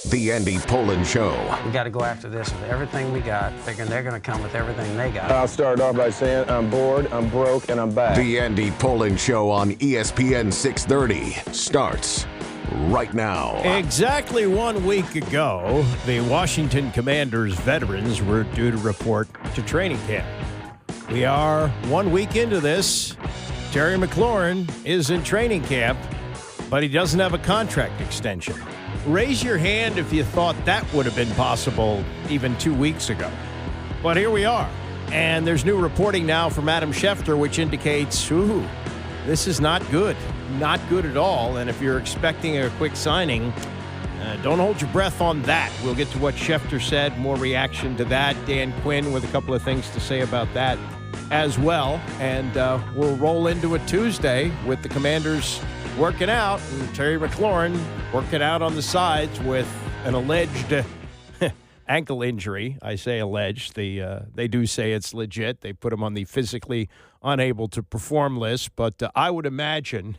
The Andy Poland Show. We got to go after this with everything we got, figuring they're going to come with everything they got. I'll start off by saying I'm bored, I'm broke, and I'm back. The Andy Poland Show on ESPN 630 starts right now. Exactly 1 week ago, the Washington Commanders veterans were due to report to training camp. We are 1 week into this. Terry McLaurin is in training camp, but he doesn't have a contract extension. Raise your hand if you thought that would have been possible even 2 weeks ago. But here we are. And there's new reporting now from Adam Schefter, which indicates, this is not good. Not good at all. And if you're expecting a quick signing, don't hold your breath on that. We'll get to what Schefter said, more reaction to that. Dan Quinn with a couple of things to say about that as well. And we'll roll into a Tuesday with the Commanders working out, and Terry McLaurin working out on the sides with an alleged ankle injury. I say alleged. They do say it's legit. They put him on the physically unable to perform list. But I would imagine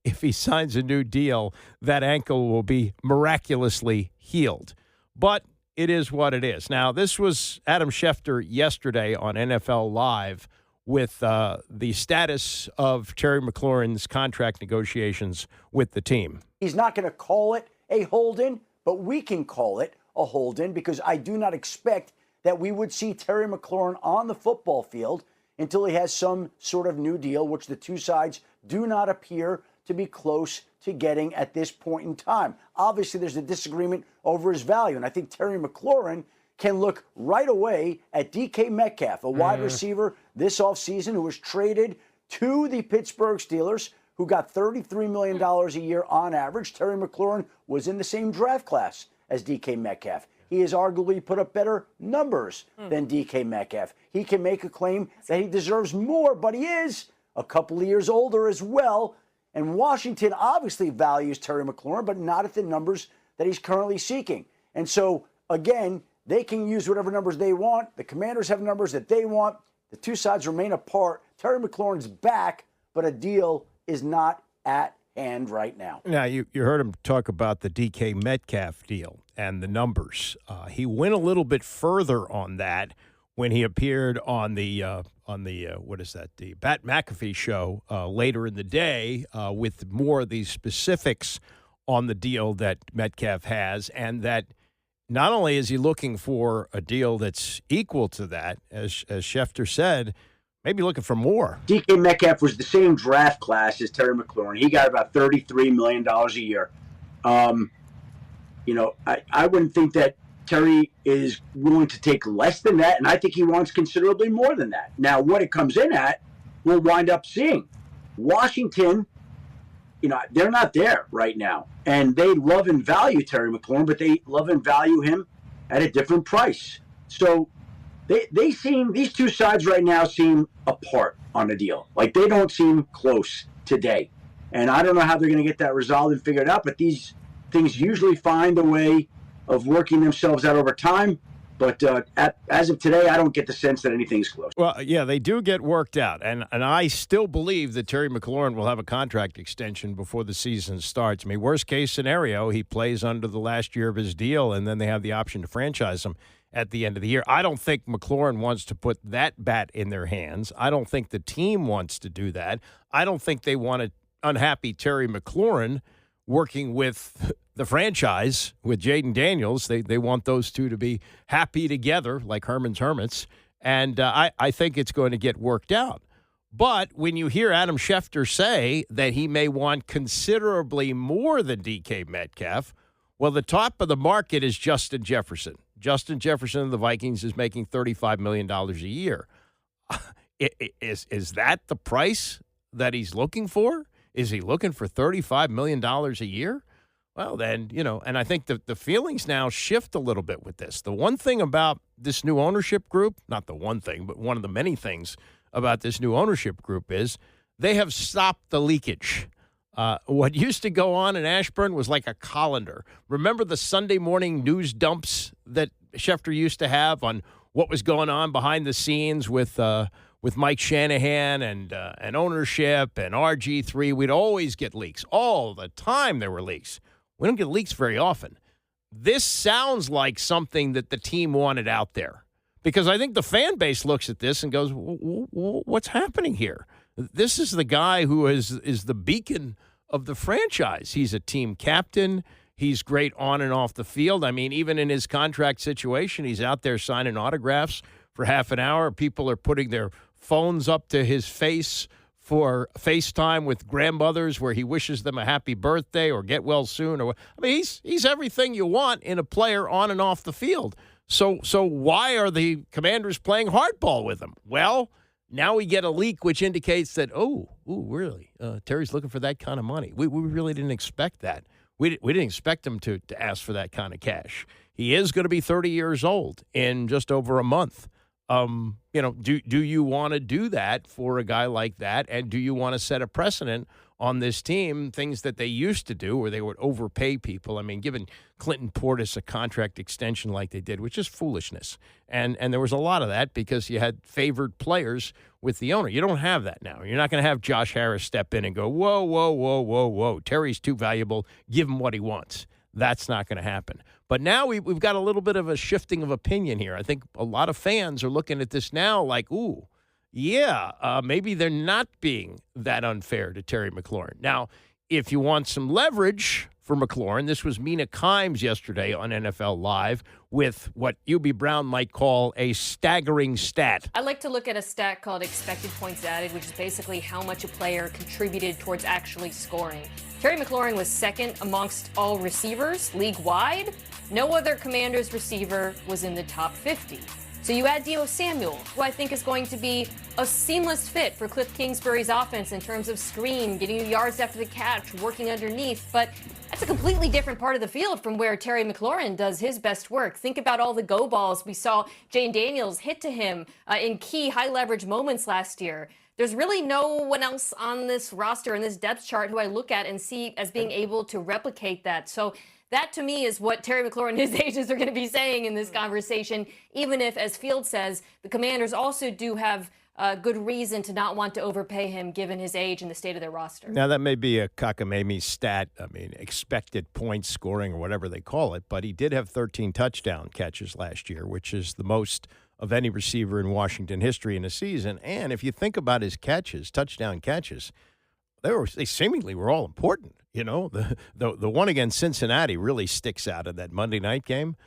if he signs a new deal, that ankle will be miraculously healed. But it is what it is. Now, this was Adam Schefter yesterday on NFL Live with the status of Terry McLaurin's contract negotiations with the team. He's not going to call it a hold-in, but we can call it a hold-in because I do not expect that we would see Terry McLaurin on the football field until he has some sort of new deal, which the two sides do not appear to be close to getting at this point in time. Obviously, there's a disagreement over his value, and I think Terry McLaurin can look right away at DK Metcalf, a wide receiver this offseason who was traded to the Pittsburgh Steelers, who got $33 million a year on average. Terry McLaurin was in the same draft class as DK Metcalf. He has arguably put up better numbers than DK Metcalf. He can make a claim that he deserves more, but he is a couple of years older as well. And Washington obviously values Terry McLaurin, but not at the numbers that he's currently seeking. And so, again, they can use whatever numbers they want. The Commanders have numbers that they want. The two sides remain apart. Terry McLaurin's back, but a deal is not at hand right now. Now, you heard him talk about the DK Metcalf deal and the numbers. He went a little bit further on that when he appeared on the the Pat McAfee show later in the day with more of these specifics on the deal that Metcalf has, and that not only is he looking for a deal that's equal to that, as Schefter said, maybe looking for more. DK Metcalf was the same draft class as Terry McLaurin. He got about $33 million a year. I wouldn't think that Terry is willing to take less than that, and I think he wants considerably more than that. Now, what it comes in at, we'll wind up seeing. Washington, they're not there right now. And they love and value Terry McLaurin, but they love and value him at a different price. So these two sides right now seem apart on a deal. Like, they don't seem close today. And I don't know how they're going to get that resolved and figured out, but these things usually find a way of working themselves out over time. But as of today, I don't get the sense that anything's close. Well, yeah, they do get worked out. And I still believe that Terry McLaurin will have a contract extension before the season starts. I mean, worst case scenario, he plays under the last year of his deal, and then they have the option to franchise him at the end of the year. I don't think McLaurin wants to put that bat in their hands. I don't think the team wants to do that. I don't think they want an unhappy Terry McLaurin working with the franchise with Jaden Daniels. They want those two to be happy together, like Herman's Hermits. And I think it's going to get worked out. But when you hear Adam Schefter say that he may want considerably more than DK Metcalf, well, the top of the market is Justin Jefferson. Justin Jefferson of the Vikings is making $35 million a year. Is that the price that he's looking for? Is he looking for $35 million a year? Well, then, and I think the feelings now shift a little bit with this. The one thing about this new ownership group, not the one thing, but one of the many things about this new ownership group is they have stopped the leakage. What used to go on in Ashburn was like a colander. Remember the Sunday morning news dumps that Schefter used to have on what was going on behind the scenes with Mike Shanahan and ownership and RG3? We'd always get leaks. All the time there were leaks. We don't get leaks very often. this sounds like something that the team wanted out there. Because I think the fan base looks at this and goes, what's happening here? This is the guy who is the beacon of the franchise. He's a team captain. He's great on and off the field. I mean, even in his contract situation, he's out there signing autographs for half an hour. People are putting their phones up to his face for FaceTime with grandmothers where he wishes them a happy birthday or get well soon. I mean, he's everything you want in a player on and off the field. So why are the Commanders playing hardball with him? Well, now we get a leak which indicates that, really? Terry's looking for that kind of money. We really didn't expect that. We didn't expect him to ask for that kind of cash. He is going to be 30 years old in just over a month. Do you want to do that for a guy like that? And do you want to set a precedent on this team, things that they used to do where they would overpay people? I mean, giving Clinton Portis a contract extension like they did, which is foolishness. And there was a lot of that because you had favored players with the owner. You don't have that now. You're not going to have Josh Harris step in and go, whoa. Terry's too valuable. Give him what he wants. That's not going to happen. But now we've got a little bit of a shifting of opinion here. I think a lot of fans are looking at this now like, maybe they're not being that unfair to Terry McLaurin. Now, if you want some leverage for McLaurin, this was Mina Kimes yesterday on NFL Live with what UB Brown might call a staggering stat. I like to look at a stat called expected points added, which is basically how much a player contributed towards actually scoring. Terry McLaurin was second amongst all receivers league-wide. No other Commanders receiver was in the top 50. So you add Deebo Samuel, who I think is going to be a seamless fit for Cliff Kingsbury's offense in terms of screen, getting you yards after the catch, working underneath. But that's a completely different part of the field from where Terry McLaurin does his best work. Think about all the go balls we saw Jane Daniels hit to him in key high-leverage moments last year. There's really no one else on this roster and this depth chart who I look at and see as being able to replicate that. So that, to me, is what Terry McLaurin and his agents are going to be saying in this conversation, even if, as Field says, the Commanders also do have good reason to not want to overpay him given his age and the state of their roster. Now, that may be a cockamamie stat, expected points scoring or whatever they call it, but he did have 13 touchdown catches last year, which is the most of any receiver in Washington history in a season. And if you think about his catches, touchdown catches, they seemingly were all important. You know, the one against Cincinnati really sticks out in that Monday night game.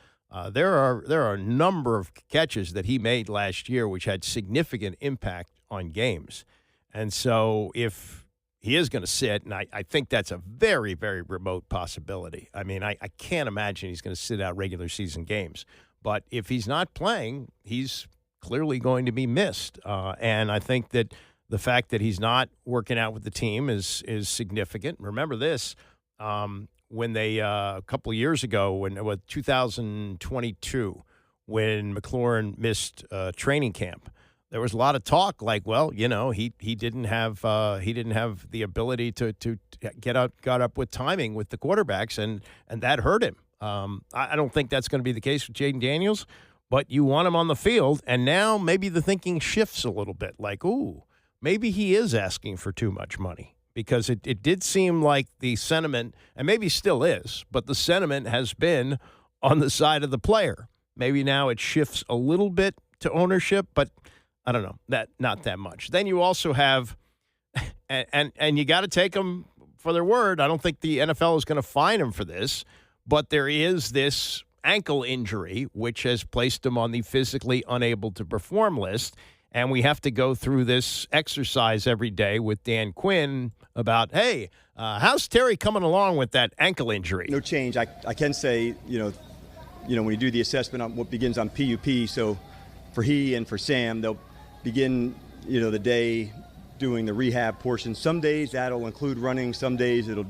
There are a number of catches that he made last year which had significant impact on games. And so if he is going to sit, and I think that's a very, very remote possibility. I mean, I can't imagine he's going to sit out regular season games. But if he's not playing, he's clearly going to be missed. And I think that the fact that he's not working out with the team is significant. Remember this, when they a couple of years ago, when 2022, when McLaurin missed training camp, there was a lot of talk like, well, you know, he didn't have the ability to got up with timing with the quarterbacks, and that hurt him. I don't think that's going to be the case with Jaden Daniels, but you want him on the field, and now maybe the thinking shifts a little bit, like, maybe he is asking for too much money, because it did seem like the sentiment, and maybe still is, but the sentiment has been on the side of the player. Maybe now it shifts a little bit to ownership, but I don't know, not that much. Then you also have, and you got to take them for their word. I don't think the NFL is going to fine him for this, but there is this ankle injury, which has placed him on the physically unable to perform list. And we have to go through this exercise every day with Dan Quinn about, hey, how's Terry coming along with that ankle injury? No change. I can say, when you do the assessment on what begins on PUP, so for he and for Sam, they'll begin, the day doing the rehab portion. Some days that'll include running. Some days it'll,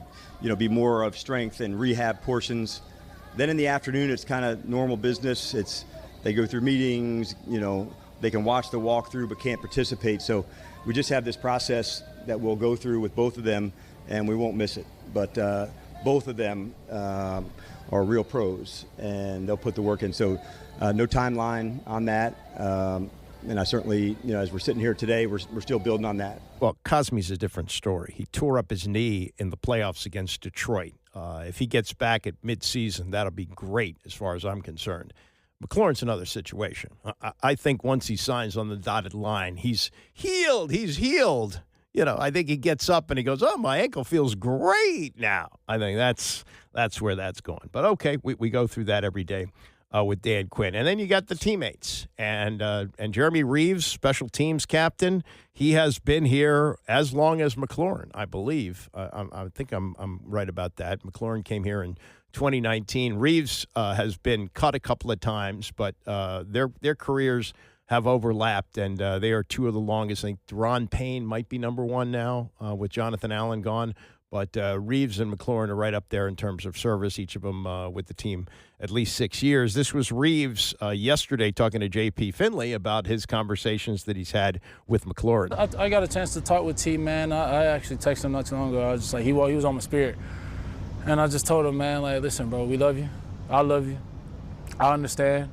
be more of strength and rehab portions. Then in the afternoon, it's kind of normal business. They go through meetings, they can watch the walkthrough but can't participate. So we just have this process that we'll go through with both of them, and we won't miss it. But both of them are real pros, and they'll put the work in. So no timeline on that. And I certainly, as we're sitting here today, we're still building on that. Well, Cosme's a different story. He tore up his knee in the playoffs against Detroit. If he gets back at midseason, that'll be great as far as I'm concerned. McLaurin's another situation. I think once he signs on the dotted line, he's healed. He's healed. I think he gets up and he goes, oh, my ankle feels great now. I think that's where that's going. But, okay, we go through that every day with Dan Quinn. And then you got the teammates. And Jeremy Reeves, special teams captain, he has been here as long as McLaurin, I believe. I think I'm right about that. McLaurin came here in 2019. Reeves has been cut a couple of times, but their careers have overlapped, and they are two of the longest. I think Ron Payne might be number one now with Jonathan Allen gone. But Reeves and McLaurin are right up there in terms of service, each of them with the team at least 6 years. This was Reeves yesterday talking to J.P. Finley about his conversations that he's had with McLaurin. I got a chance to talk with T, man. I actually texted him not too long ago. I was just like, he was on my spirit. And I just told him, man, like, listen, bro, we love you. I love you. I understand,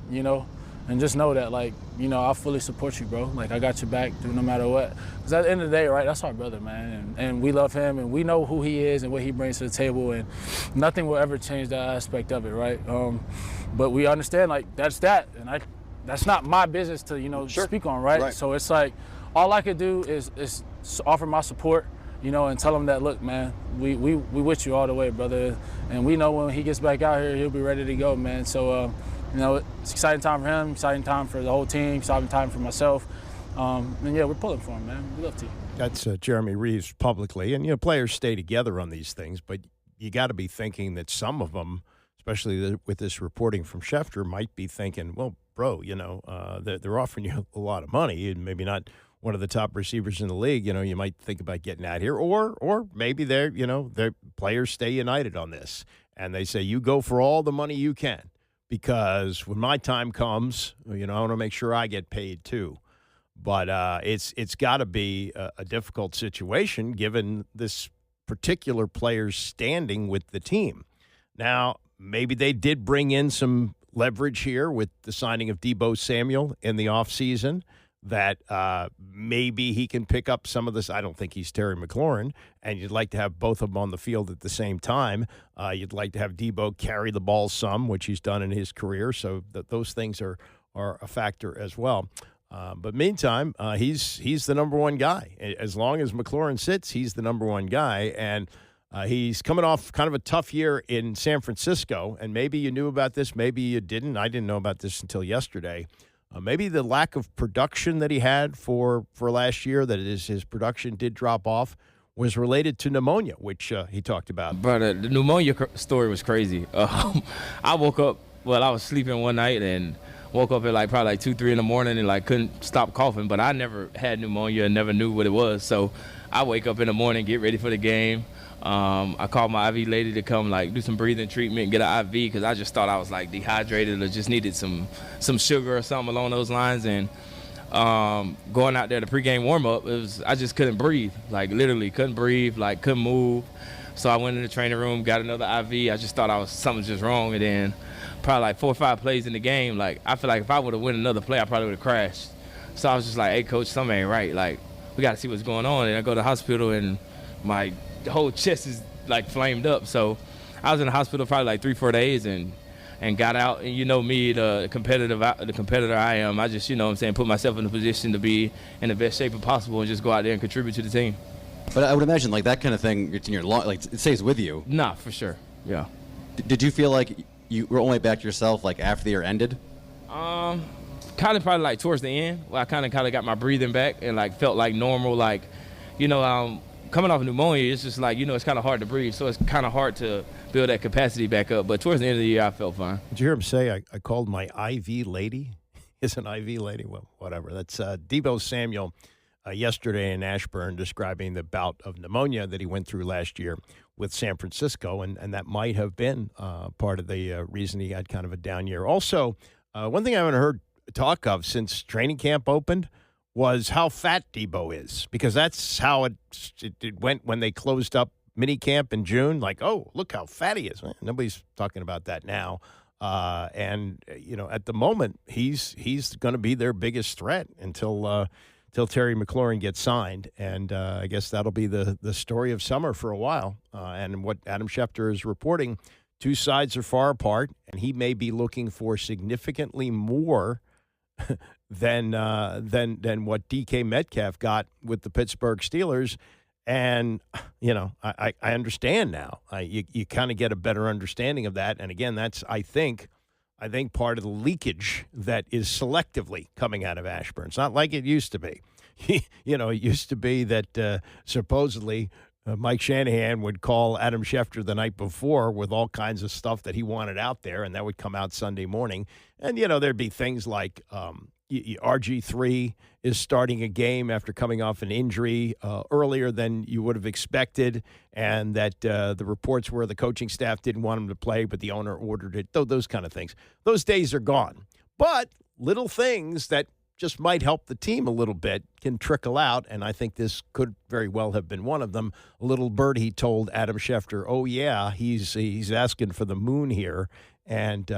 and just know that, like, I fully support you, bro. Like, I got your back no matter what. Because at the end of the day, right, that's our brother, man. And we love him, and we know who he is and what he brings to the table, and nothing will ever change that aspect of it, right? But we understand, like, that's that. And that's not my business to, speak on, right? So it's like, all I could do is offer my support, and tell him that, look, man, we with you all the way, brother. And we know when he gets back out here, he'll be ready to go, man. So, it's exciting time for him, exciting time for the whole team, exciting time for myself. And, yeah, we're pulling for him, man. We love to. That's Jeremy Reeves publicly. And, players stay together on these things, but you got to be thinking that some of them, especially with this reporting from Schefter, might be thinking, well, bro, they're offering you a lot of money and maybe not one of the top receivers in the league. You might think about getting out here. Or maybe their players stay united on this. And they say, you go for all the money you can. Because when my time comes, I want to make sure I get paid too. But it's got to be a difficult situation given this particular player's standing with the team. Now, maybe they did bring in some leverage here with the signing of Deebo Samuel in the offseason that maybe he can pick up some of this. I don't think he's Terry McLaurin, and you'd like to have both of them on the field at the same time. You'd like to have Deebo carry the ball some, which he's done in his career, so those things are a factor as well. But meantime, he's the number one guy. As long as McLaurin sits, he's the number one guy, and he's coming off kind of a tough year in San Francisco, and maybe you knew about this, maybe you didn't. I didn't know about this until yesterday. Maybe the lack of production that he had for last year, that his production did drop off, was related to pneumonia, which he talked about. Brother, the pneumonia story was crazy. I woke up, I was sleeping one night and woke up at probably 2, 3 in the morning and couldn't stop coughing, but I never had pneumonia and never knew what it was. So I wake up in the morning, get ready for the game. I called my IV lady to come do some breathing treatment and get an IV because I just thought I was dehydrated or just needed some sugar or something along those lines. And going out there to pregame warm up, I just couldn't breathe, literally couldn't breathe, couldn't move. So I went in the training room, got another IV. I just thought something was just wrong. And then probably 4 or 5 plays in the game, I feel like if I would have won another play, I probably would have crashed. So I was just like, hey, coach, something ain't right. We got to see what's going on. And I go to the hospital and my whole chest is flamed up. So I was in the hospital probably 3-4 days and got out. And me, the competitor I am, I just, put myself in a position to be in the best shape possible and just go out there and contribute to the team. But I would imagine that kind of thing, it's in your it stays with you. Nah, for sure. Yeah. Did you feel like you were only back to yourself after the year ended? Kind of probably towards the end. Where I kind of got my breathing back and felt normal. Coming off pneumonia, it's just it's kind of hard to breathe, so it's kind of hard to build that capacity back up. But towards the end of the year, I felt fine. Did you hear him say I called my IV lady? Is an IV lady? Well, whatever. That's Deebo Samuel yesterday in Ashburn describing the bout of pneumonia that he went through last year with San Francisco, and that might have been part of the reason he had kind of a down year. Also, one thing I haven't heard talk of since training camp opened was how fat Deebo is, because that's how it went when they closed up minicamp in June. Oh, look how fat he is. Nobody's talking about that now. And at the moment, he's going to be their biggest threat until Terry McLaurin gets signed. And I guess that'll be the story of summer for a while. And what Adam Schefter is reporting, two sides are far apart, and he may be looking for significantly more than what DK Metcalf got with the Pittsburgh Steelers. And, I understand now. You kind of get a better understanding of that. And again, that's, I think part of the leakage that is selectively coming out of Ashburn. It's not like it used to be. It used to be that supposedly Mike Shanahan would call Adam Schefter the night before with all kinds of stuff that he wanted out there, and that would come out Sunday morning. And, there'd be things like RG3 is starting a game after coming off an injury earlier than you would have expected, and that the reports were the coaching staff didn't want him to play, but the owner ordered it, those kind of things. Those days are gone. But little things that just might help the team a little bit can trickle out, and I think this could very well have been one of them. A little birdie told Adam Schefter, "Oh yeah, he's asking for the moon here," and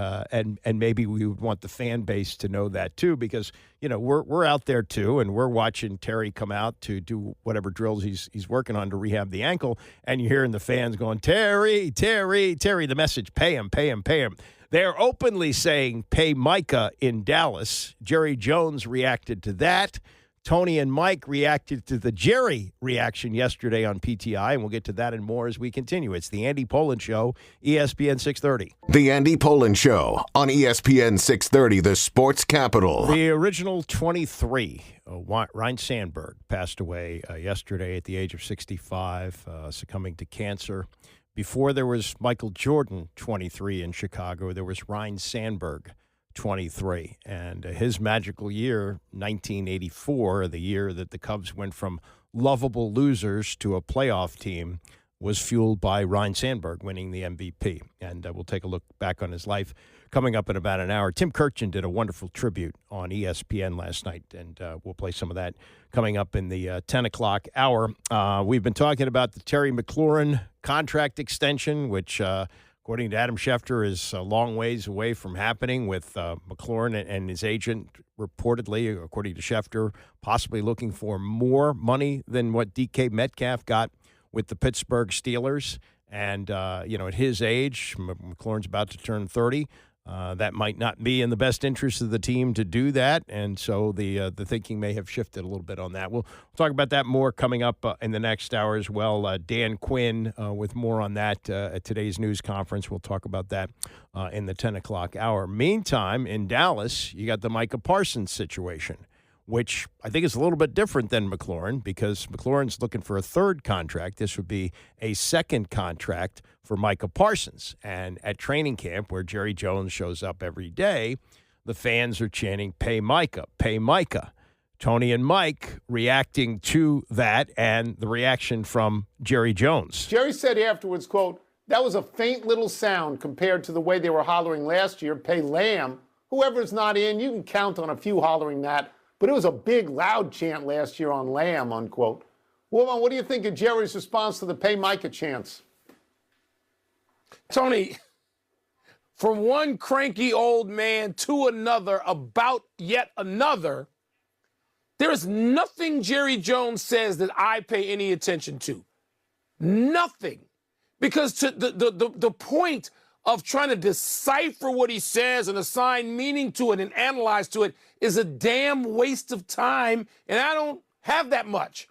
maybe we would want the fan base to know that too, because we're out there too, and we're watching Terry come out to do whatever drills he's working on to rehab the ankle, and you're hearing the fans going, "Terry, Terry, Terry!" The message: "Pay him, pay him, pay him." They're openly saying, "Pay Micah" in Dallas. Jerry Jones reacted to that. Tony and Mike reacted to the Jerry reaction yesterday on PTI, and we'll get to that and more as we continue. It's the Andy Pollin Show, ESPN 630. The Andy Pollin Show on ESPN 630, the sports capital. The original 23, Ryne Sandberg, passed away yesterday at the age of 65, succumbing to cancer. Before there was Michael Jordan, 23, in Chicago, there was Ryne Sandberg, 23. And his magical year, 1984, the year that the Cubs went from lovable losers to a playoff team, was fueled by Ryne Sandberg winning the MVP. And we'll take a look back on his life coming up in about an hour. Tim Kirchin did a wonderful tribute on ESPN last night, and we'll play some of that coming up in the 10 o'clock hour. We've been talking about the Terry McLaurin contract extension, which, according to Adam Schefter, is a long ways away from happening, with McLaurin and his agent reportedly, according to Schefter, possibly looking for more money than what DK Metcalf got with the Pittsburgh Steelers. And, at his age, McLaurin's about to turn 30. That might not be in the best interest of the team to do that, and so the thinking may have shifted a little bit on that. We'll talk about that more coming up in the next hour as well. Dan Quinn with more on that at today's news conference. We'll talk about that in the 10 o'clock hour. Meantime, in Dallas, you got the Micah Parsons situation, which I think is a little bit different than McLaurin, because McLaurin's looking for a third contract. This would be a second contract for Micah Parsons. And at training camp, where Jerry Jones shows up every day, the fans are chanting, "Pay Micah, pay Micah." Tony and Mike reacting to that and the reaction from Jerry Jones. Jerry said afterwards, quote, "That was a faint little sound compared to the way they were hollering last year, pay Lamb. Whoever's not in, you can count on a few hollering that. But it was a big, loud chant last year on Lamb," unquote. Woolman, what do you think of Jerry's response to the pay Micah chants? Tony, from one cranky old man to another about yet another, there is nothing Jerry Jones says that I pay any attention to. Nothing. Because to the point of trying to decipher what he says and assign meaning to it and analyze to it is a damn waste of time, and I don't have that much.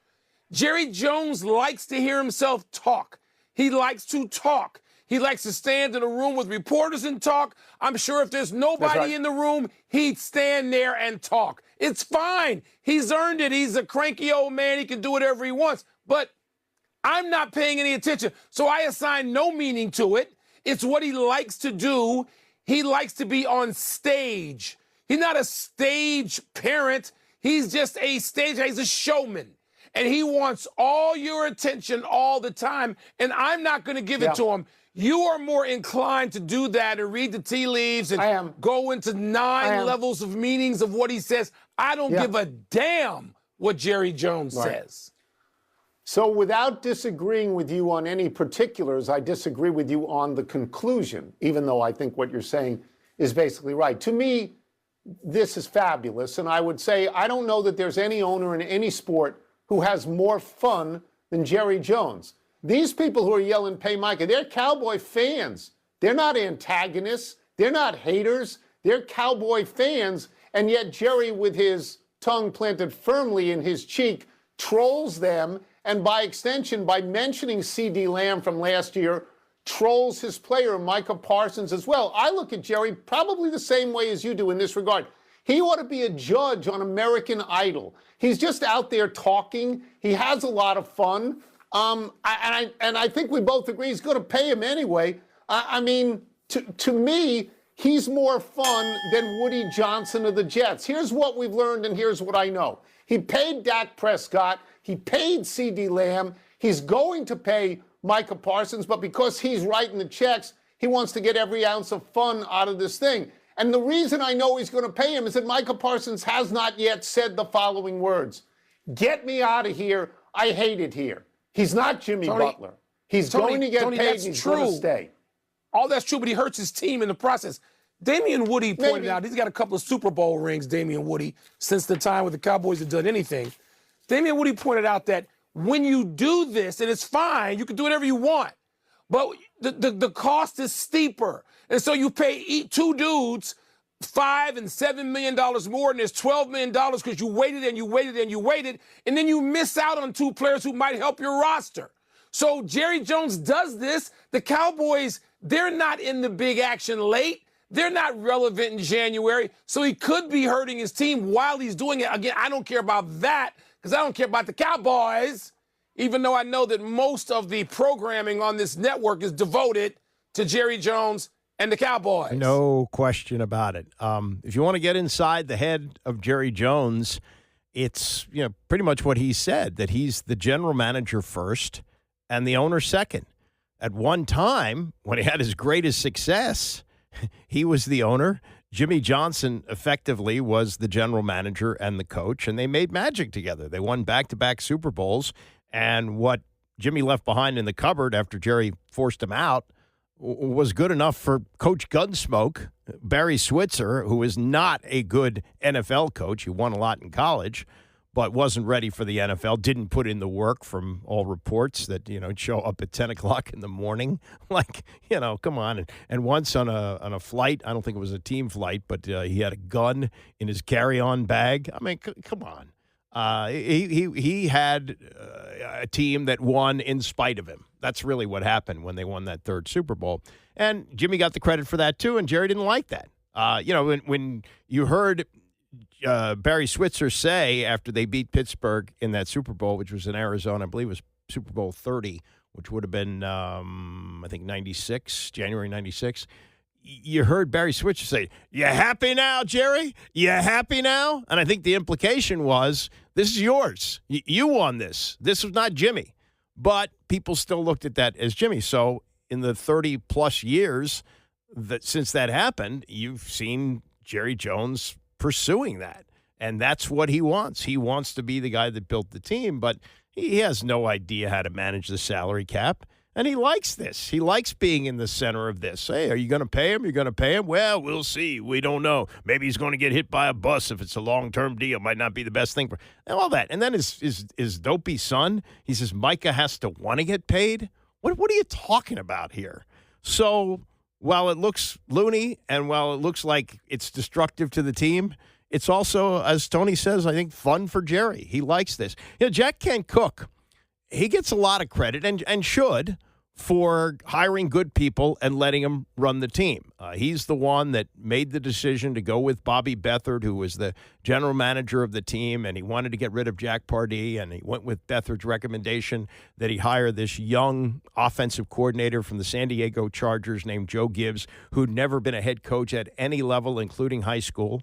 Jerry Jones likes to hear himself talk. He likes to talk. He likes to stand in a room with reporters and talk. I'm sure if there's nobody in the room, he'd stand there and talk. It's fine. He's earned it. He's a cranky old man. He can do whatever he wants. But I'm not paying any attention, so I assign no meaning to it. It's what he likes to do. He likes to be on stage. He's not a stage parent. He's just a stage. He's a showman. And he wants all your attention all the time, and I'm not going to give it to him. You are more inclined to do that and read the tea leaves and go into 9 levels of meanings of what he says. I don't give a damn what Jerry Jones says. So without disagreeing with you on any particulars, I disagree with you on the conclusion, even though I think what you're saying is basically right. To me, this is fabulous. And I would say I don't know that there's any owner in any sport who has more fun than Jerry Jones. These people who are yelling, pay Micah, they're Cowboy fans. They're not antagonists. They're not haters. They're Cowboy fans. And yet Jerry, with his tongue planted firmly in his cheek, trolls them. And by extension, by mentioning C.D. Lamb from last year, trolls his player, Micah Parsons, as well. I look at Jerry probably the same way as you do in this regard. He ought to be a judge on American Idol. He's just out there talking. He has a lot of fun. And I think we both agree he's going to pay him anyway. I mean, to me, he's more fun than Woody Johnson of the Jets. Here's what we've learned, and here's what I know. He paid Dak Prescott. He paid C.D. Lamb. He's going to pay Micah Parsons, but because he's writing the checks, he wants to get every ounce of fun out of this thing. And the reason I know he's going to pay him is that Micah Parsons has not yet said the following words: "Get me out of here. I hate it here." He's not Jimmy Butler. He's going to get paid, and he's going to stay. All that's true, but he hurts his team in the process. Damian Woody pointed out, he's got a couple of Super Bowl rings, Damian Woody, since the time when the Cowboys have done anything. Damian Woody pointed out that when you do this, and it's fine, you can do whatever you want, but the cost is steeper. And so you pay two dudes $5 and $7 million more, and there's $12 million because you waited and you waited and you waited, and then you miss out on two players who might help your roster. So Jerry Jones does this. The Cowboys, they're not in the big action late. They're not relevant in January. So he could be hurting his team while he's doing it. Again, I don't care about that because I don't care about the Cowboys, even though I know that most of the programming on this network is devoted to Jerry Jones and the Cowboys. No question about it. If you want to get inside the head of Jerry Jones, it's pretty much what he said, that he's the general manager first and the owner second. At one time, when he had his greatest success, he was the owner. Jimmy Johnson effectively was the general manager and the coach, and they made magic together. They won back-to-back Super Bowls, and what Jimmy left behind in the cupboard after Jerry forced him out was good enough for Coach Gunsmoke, Barry Switzer, who is not a good NFL coach. He won a lot in college, but wasn't ready for the NFL, didn't put in the work from all reports that, show up at 10 o'clock in the morning. Come on. And once on a flight, I don't think it was a team flight, but he had a gun in his carry-on bag. I mean, come on. He had a team that won in spite of him. That's really what happened when they won that third Super Bowl. And Jimmy got the credit for that, too, and Jerry didn't like that. When you heard Barry Switzer say after they beat Pittsburgh in that Super Bowl, which was in Arizona, I believe it was Super Bowl 30, which would have been, I think, 96, January 96, you heard Barry Switzer say, "You happy now, Jerry? You happy now?" And I think the implication was, this is yours. You won this. This was not Jimmy. But people still looked at that as Jimmy. So in the 30-plus years since that happened, you've seen Jerry Jones pursuing that. And that's what he wants. He wants to be the guy that built the team, but he has no idea how to manage the salary cap. And he likes this. He likes being in the center of this. Hey, are you going to pay him? You're going to pay him? Well, we'll see. We don't know. Maybe he's going to get hit by a bus if it's a long-term deal. Might not be the best thing for all that. And then his dopey son, he says Micah has to want to get paid. What are you talking about here? So while it looks loony and while it looks like it's destructive to the team, it's also, as Tony says, I think fun for Jerry. He likes this. Jack Kent Cooke, he gets a lot of credit and should for hiring good people and letting them run the team. He's the one that made the decision to go with Bobby Beathard, who was the general manager of the team, and he wanted to get rid of Jack Pardee, and he went with Beathard's recommendation that he hire this young offensive coordinator from the San Diego Chargers named Joe Gibbs, who'd never been a head coach at any level, including high school.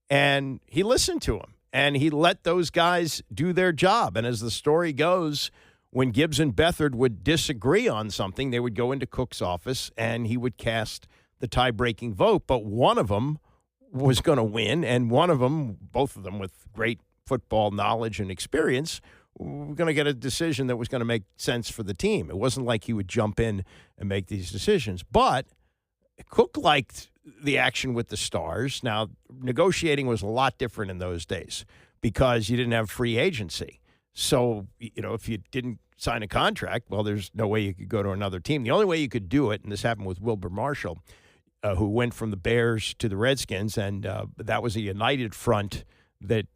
And he listened to him, and he let those guys do their job. And as the story goes, when Gibbs and Beathard would disagree on something, they would go into Cook's office, and he would cast the tie-breaking vote. But one of them was going to win, and one of them, both of them with great football knowledge and experience, were going to get a decision that was going to make sense for the team. It wasn't like he would jump in and make these decisions. But Cook liked the action with the Stars. Now, negotiating was a lot different in those days because you didn't have free agency. So, if you didn't sign a contract, well, there's no way you could go to another team. The only way you could do it, and this happened with Wilbur Marshall, who went from the Bears to the Redskins, and that was a united front that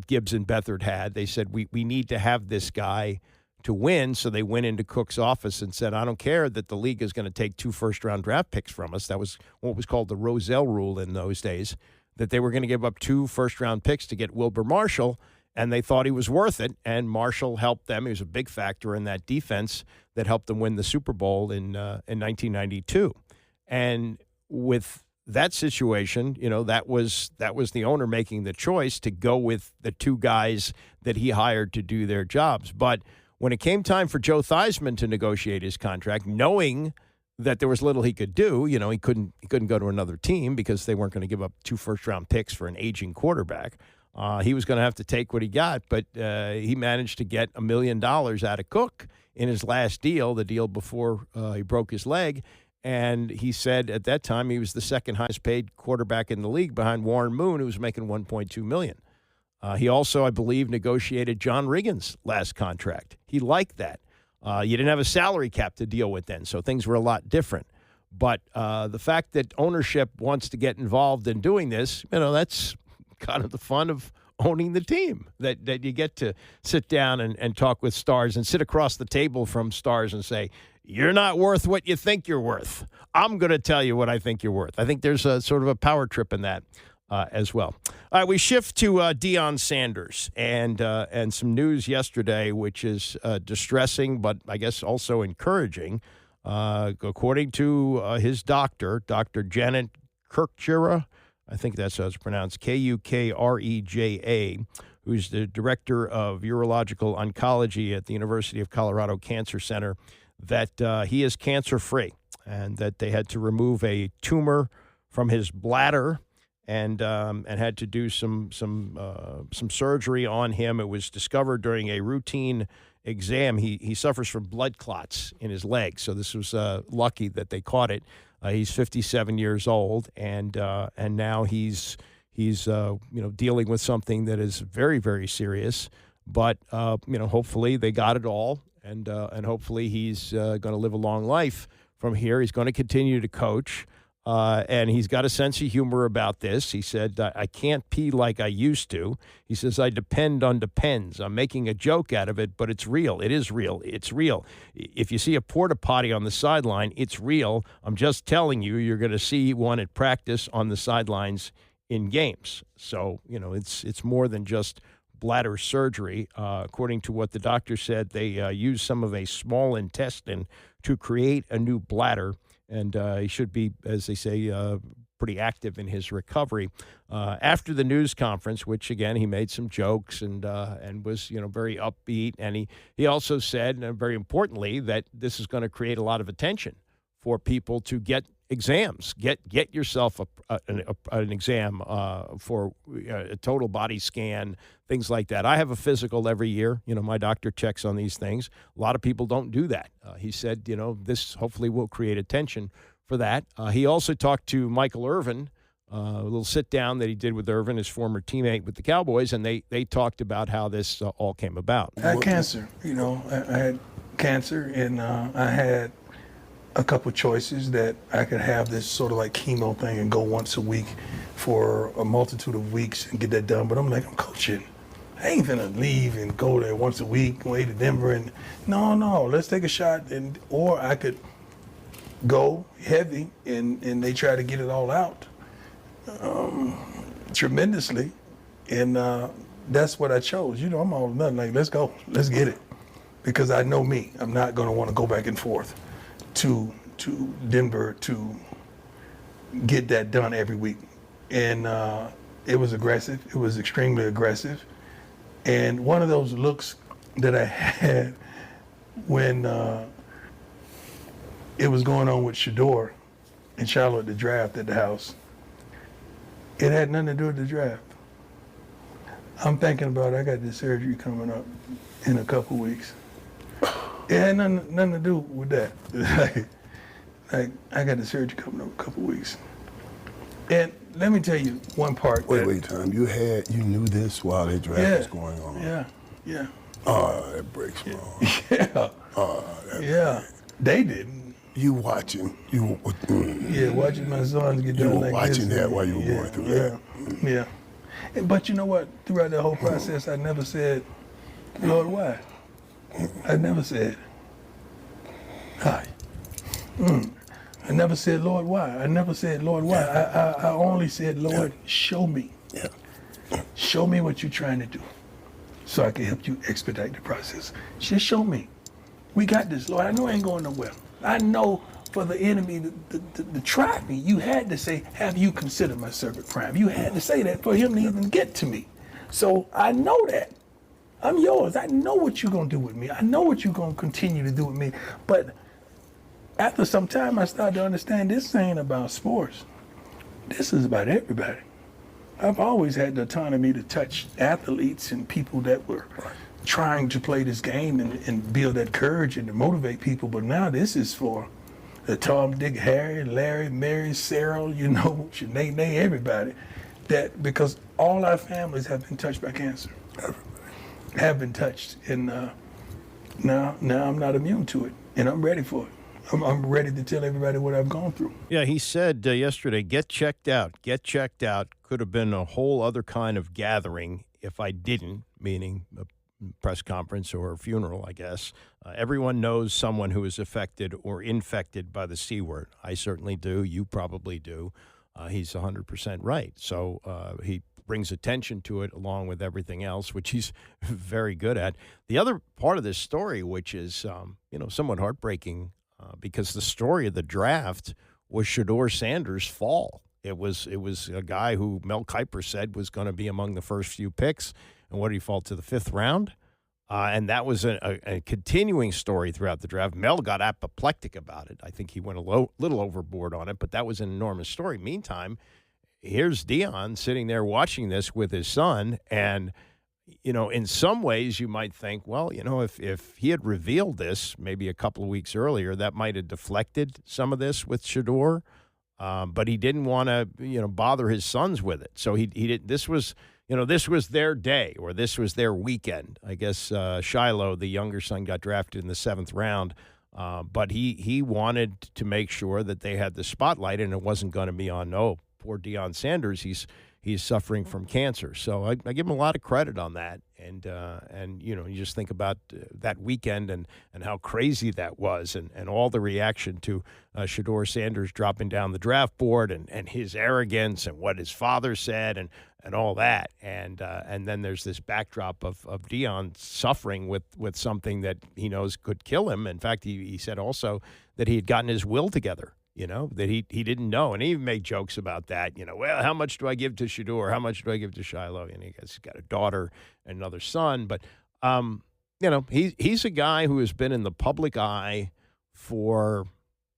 Gibbs and Beathard had. They said, we need to have this guy to win, so they went into Cook's office and said, I don't care that the league is going to take 2 first-round draft picks from us. That was what was called the Rozelle rule in those days, that they were going to give up 2 first-round picks to get Wilbur Marshall, and they thought he was worth it, and Marshall helped them. He was a big factor in that defense that helped them win the Super Bowl in 1992. And with that situation, that was the owner making the choice to go with the 2 guys that he hired to do their jobs. But when it came time for Joe Theismann to negotiate his contract, knowing that there was little he could do, he couldn't go to another team because they weren't going to give up 2 first-round picks for an aging quarterback. He was going to have to take what he got, but he managed to get $1 million out of Cook in his last deal, the deal before he broke his leg. And he said at that time he was the second highest paid quarterback in the league behind Warren Moon, who was making $1.2 million. He also, I believe, negotiated John Riggins' last contract. He liked that. You didn't have a salary cap to deal with then, so things were a lot different. But the fact that ownership wants to get involved in doing this, that's kind of the fun of owning the team, that you get to sit down and talk with stars and sit across the table from stars and say, you're not worth what you think you're worth. I'm going to tell you what I think you're worth. I think there's a sort of a power trip in that as well. All right, we shift to Deion Sanders and some news yesterday, which is distressing, but I guess also encouraging. According to his doctor, Dr. Janet Kurkreja, I think that's how it's pronounced, Kukreja, who's the director of urological oncology at the University of Colorado Cancer Center, that he is cancer-free and that they had to remove a tumor from his bladder and had to do some surgery on him. It was discovered during a routine exam. He suffers from blood clots in his leg, so this was lucky that they caught it. He's 57 years old, and now he's dealing with something that is very, very serious. But hopefully they got it all, and hopefully he's going to live a long life from here. He's going to continue to coach. And he's got a sense of humor about this. He said, I can't pee like I used to. He says, I depend on depends. I'm making a joke out of it, but it's real. It is real. It's real. If you see a porta potty on the sideline, it's real. I'm just telling you, you're going to see one at practice on the sidelines in games. So, it's more than just bladder surgery. According to what the doctor said, they used some of a small intestine to create a new bladder. And he should be, as they say, pretty active in his recovery. After the news conference, which, again, he made some jokes and was, very upbeat. And he also said, and very importantly, that this is going to create a lot of attention for people to get exams. Get yourself an exam for a total body scan, things like that. I have a physical every year. My doctor checks on these things. A lot of people don't do that. He said, this hopefully will create attention for that. He also talked to Michael Irvin, a little sit-down that he did with Irvin, his former teammate with the Cowboys, and they talked about how this all came about. I had cancer. I had cancer, and I had a couple choices that I could have this sort of like chemo thing and go once a week for a multitude of weeks and get that done. But I'm coaching. I ain't gonna leave and go there once a week, way to Denver, and no, let's take a shot. Or I could go heavy and they try to get it all out tremendously. And that's what I chose. I'm all or nothing. Let's go, let's get it. Because I know me, I'm not gonna wanna go back and forth to Denver to get that done every week. And it was aggressive. It was extremely aggressive. And one of those looks that I had when it was going on with Shador and Charlotte, the draft at the house, it had nothing to do with the draft. I'm thinking about I got this surgery coming up in a couple weeks. It had nothing to do with that. Like I got the surgery coming up in a couple weeks. And let me tell you one part. Wait, Tom. You knew this while the draft was going on. Yeah. Oh, that breaks my heart. Yeah. Oh, They didn't. You watching? Watching my sons get done. You were like watching this. that while you were going through that. Yeah. But you know what? Throughout the whole process, I never said, Lord, why? I never said, hi. I never said, Lord, why? I never said, Lord, why? I only said, Lord, show me. Yeah. Show me what you're trying to do so I can help you expedite the process. Just show me. We got this, Lord. I know I ain't going nowhere. I know for the enemy to try me, you had to say, have you considered my servant Prime? You had to say that for him to even get to me. So I know that. I'm yours. I know what you're going to do with me. I know what you're going to continue to do with me. But after some time, I started to understand this ain't about sports. This is about everybody. I've always had the autonomy to touch athletes and people that were trying to play this game and build that courage and to motivate people. But now this is for the Tom, Dick, Harry, Larry, Mary, Sarah, Sinead, everybody. That because all our families have been touched by cancer. Have been touched. And now I'm not immune to it. And I'm ready for it. I'm ready to tell everybody what I've gone through. Yeah, he said yesterday, get checked out. Could have been a whole other kind of gathering if I didn't, meaning a press conference or a funeral, I guess. Everyone knows someone who is affected or infected by the C word. I certainly do. You probably do. He's 100% right. So he brings attention to it along with everything else, which he's very good at. The other part of this story, which is, somewhat heartbreaking, because the story of the draft was Shedeur Sanders' fall. It was a guy who Mel Kiper said was going to be among the first few picks, and what did he fall to, the 5th round? And that was a continuing story throughout the draft. Mel got apoplectic about it. I think he went a little overboard on it, but that was an enormous story. Meantime, here's Deion sitting there watching this with his son, and in some ways you might think, well, if he had revealed this maybe a couple of weeks earlier, that might have deflected some of this with Shedeur, but he didn't want to, bother his sons with it. So he did. This was their day, or this was their weekend. I guess Shiloh, the younger son, got drafted in the 7th round, but he wanted to make sure that they had the spotlight, and it wasn't going to be on, poor Deion Sanders. He's suffering from cancer. So I give him a lot of credit on that. And you just think about that weekend and how crazy that was, and all the reaction to Shedeur Sanders dropping down the draft board and his arrogance and what his father said and all that. And then there's this backdrop of Deion suffering with something that he knows could kill him. In fact, he said also that he had gotten his will together. That he didn't know. And he even made jokes about that. Well, how much do I give to Shedeur? How much do I give to Shiloh? And he's got a daughter and another son. But, he's a guy who has been in the public eye for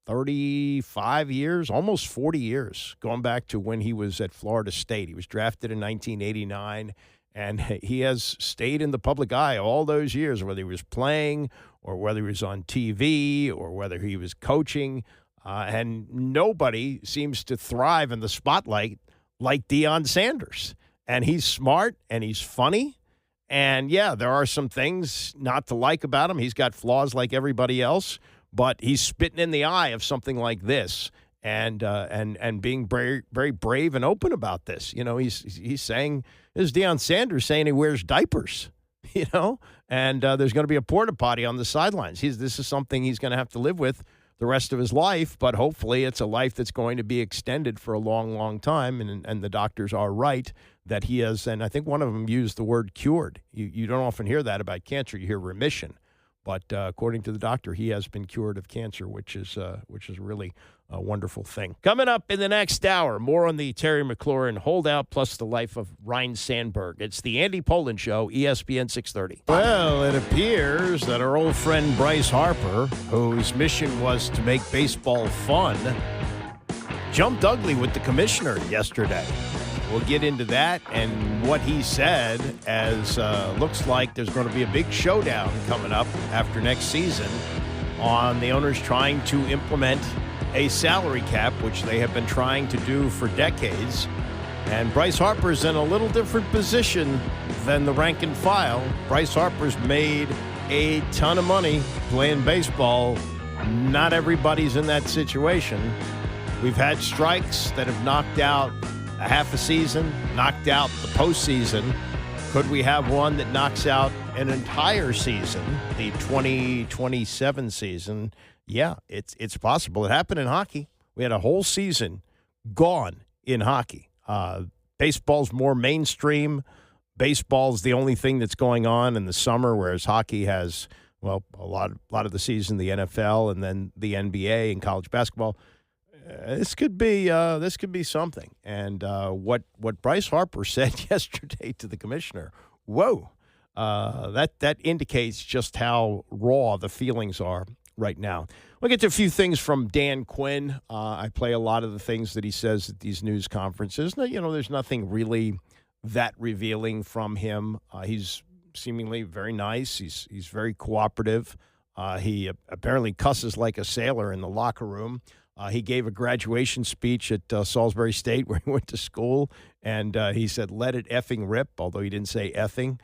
35 years, almost 40 years, going back to when he was at Florida State. He was drafted in 1989, and he has stayed in the public eye all those years, whether he was playing or whether he was on TV or whether he was coaching. And nobody seems to thrive in the spotlight like Deion Sanders. And he's smart and he's funny. And, yeah, there are some things not to like about him. He's got flaws like everybody else. But he's spitting in the eye of something like this and being very, very brave and open about this. He's saying, this is Deion Sanders saying he wears diapers, and there's going to be a porta potty on the sidelines. This is something he's going to have to live with the rest of his life, but hopefully it's a life that's going to be extended for a long, long time, and the doctors are right that he has, and I think one of them used the word cured. You don't often hear that about cancer. You hear remission, but according to the doctor, he has been cured of cancer, which is really a wonderful thing. Coming up in the next hour, more on the Terry McLaurin holdout plus the life of Ryne Sandberg. It's the Andy Poland Show, ESPN 630. Well, it appears that our old friend Bryce Harper, whose mission was to make baseball fun, jumped ugly with the commissioner yesterday. We'll get into that and what he said, as looks like there's going to be a big showdown coming up after next season on the owners trying to implement a salary cap, which they have been trying to do for decades. And Bryce Harper's in a little different position than the rank and file. Bryce Harper's made a ton of money playing baseball. Not everybody's in that situation. We've had strikes that have knocked out a half a season, knocked out the postseason. Could we have one that knocks out an entire season, the 2027 season? Yeah, it's possible. It happened in hockey. We had a whole season gone in hockey. Baseball's more mainstream. Baseball's the only thing that's going on in the summer, whereas hockey has, well, a lot of the season, the NFL and then the NBA and college basketball. This could be something. And what Bryce Harper said yesterday to the commissioner, whoa, that indicates just how raw the feelings are right now. We'll get to a few things from Dan Quinn. I play a lot of the things that he says at these news conferences. There's nothing really that revealing from him. He's seemingly very nice. He's very cooperative. He apparently cusses like a sailor in the locker room. He gave a graduation speech at Salisbury State where he went to school, and he said, "Let it effing rip," although he didn't say effing.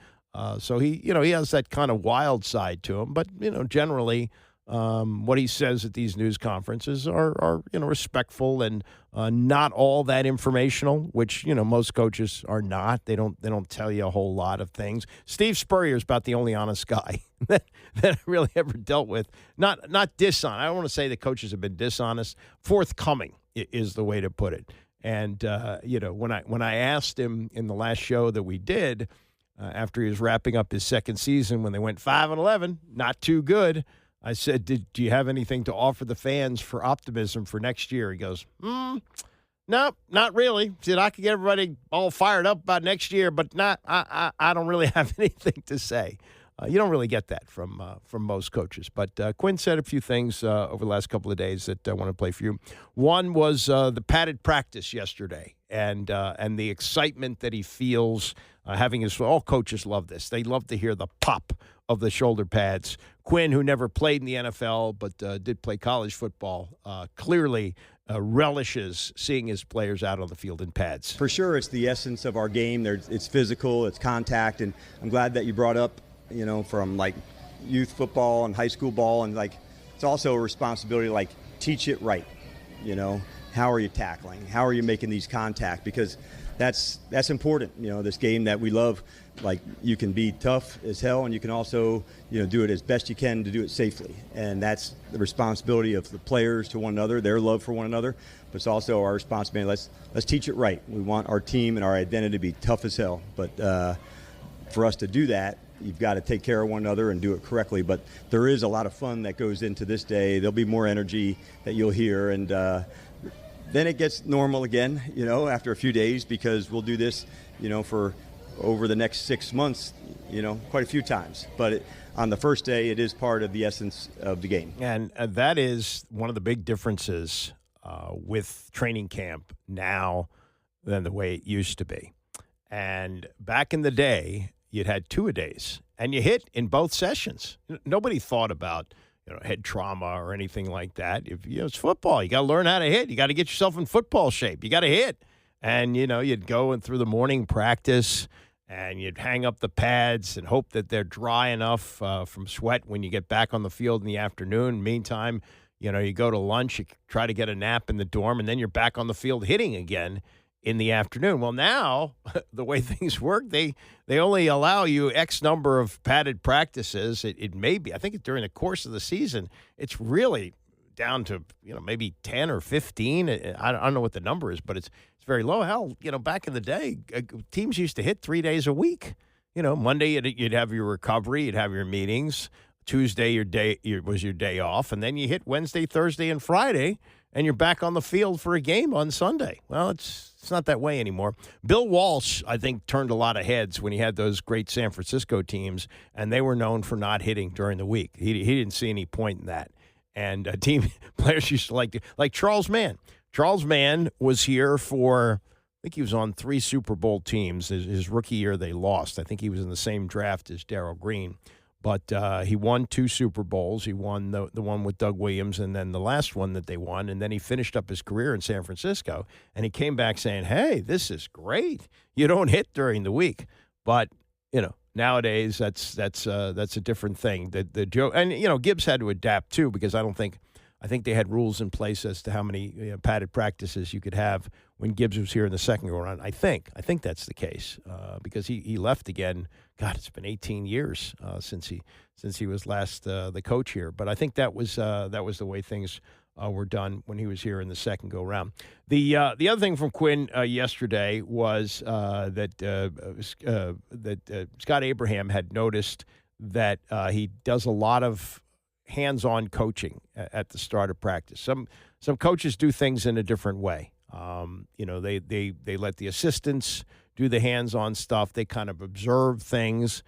So he has that kind of wild side to him. But generally, what he says at these news conferences are respectful and not all that informational, which most coaches are not. They don't tell you a whole lot of things. Steve Spurrier is about the only honest guy that I really ever dealt with. Not dishonest. I don't want to say the coaches have been dishonest. Forthcoming is the way to put it. And when I asked him in the last show that we did after he was wrapping up his second season, when they went 5-11, not too good, I said, do you have anything to offer the fans for optimism for next year? He goes, no, not really. He said, I could get everybody all fired up about next year, but I don't really have anything to say. You don't really get that from most coaches. But Quinn said a few things over the last couple of days that I want to play for you. One was the padded practice yesterday and the excitement that he feels having his – all coaches love this. They love to hear the pop of the shoulder pads. Quinn, who never played in the NFL but did play college football, clearly relishes seeing his players out on the field in pads. For sure, it's the essence of our game. It's physical, it's contact, and I'm glad that you brought up, from like youth football and high school ball, and like it's also a responsibility to teach it right. How are you tackling? How are you making these contact? Because that's important. This game that we love, you can be tough as hell, and you can also do it as best you can to do it safely. And that's the responsibility of the players to one another, their love for one another. But it's also our responsibility. Let's teach it right. We want our team and our identity to be tough as hell. But for us to do that, you've got to take care of one another and do it correctly. But there is a lot of fun that goes into this day. There'll be more energy that you'll hear, and then it gets normal again, after a few days, because we'll do this, for over the next 6 months, quite a few times. But on the first day, it is part of the essence of the game. And that is one of the big differences with training camp now than the way it used to be. And back in the day, you'd had two-a-days, and you hit in both sessions. Nobody thought about head trauma or anything like that. It's football. You got to learn how to hit. You got to get yourself in football shape. You got to hit. And, you'd go in through the morning practice, and you'd hang up the pads and hope that they're dry enough from sweat when you get back on the field in the afternoon. Meantime, you go to lunch, you try to get a nap in the dorm, and then you're back on the field hitting again in the afternoon. Well, now, the way things work, they only allow you X number of padded practices. It may be, I think during the course of the season, it's really down to, maybe 10 or 15. I don't know what the number is, but it's very low. Hell, back in the day, teams used to hit 3 days a week. Monday you'd have your recovery, you'd have your meetings. Tuesday was your day off, and then you hit Wednesday, Thursday, and Friday, and you're back on the field for a game on Sunday. Well, it's not that way anymore. Bill Walsh, I think, turned a lot of heads when he had those great San Francisco teams, and they were known for not hitting during the week. He didn't see any point in that. And team players used to like Charles Mann. Charles Mann was here for, I think he was on 3 Super Bowl teams. His rookie year they lost. I think he was in the same draft as Darryl Green. But he won 2 Super Bowls. He won the one with Doug Williams and then the last one that they won. And then he finished up his career in San Francisco. And he came back saying, hey, this is great. You don't hit during the week. But, nowadays that's a different thing. The joke, and, Gibbs had to adapt, too, because I think they had rules in place as to how many padded practices you could have when Gibbs was here in the second go-around. I think that's the case because he left again. God, it's been 18 years since he was last the coach here. But I think that was the way things were done when he was here in the second go-round. The other thing from Quinn yesterday was that Scott Abraham had noticed that he does a lot of hands-on coaching at the start of practice. Some coaches do things in a different way. They let the assistants do the hands-on stuff. They kind of observe things.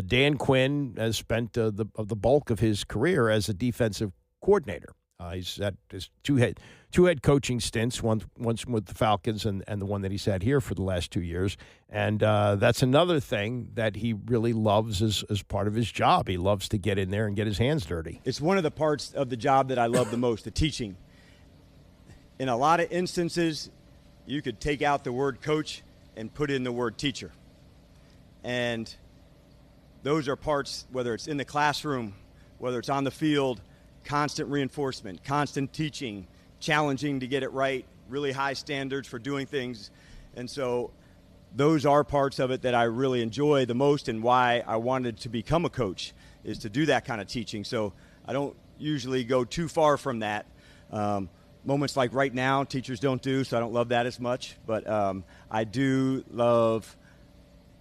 Dan Quinn has spent the bulk of his career as a defensive coordinator. He's had his two head coaching stints, once with the Falcons and the one that he's had here for the last 2 years. And that's another thing that he really loves as part of his job. He loves to get in there and get his hands dirty. It's one of the parts of the job that I love the most, the teaching. In a lot of instances, you could take out the word coach and put in the word teacher. And those are parts, whether it's in the classroom, whether it's on the field, constant reinforcement, constant teaching, challenging to get it right, really high standards for doing things. And so those are parts of it that I really enjoy the most, and why I wanted to become a coach is to do that kind of teaching. So I don't usually go too far from that. Moments like right now, teachers don't do, so I don't love that as much. But I do love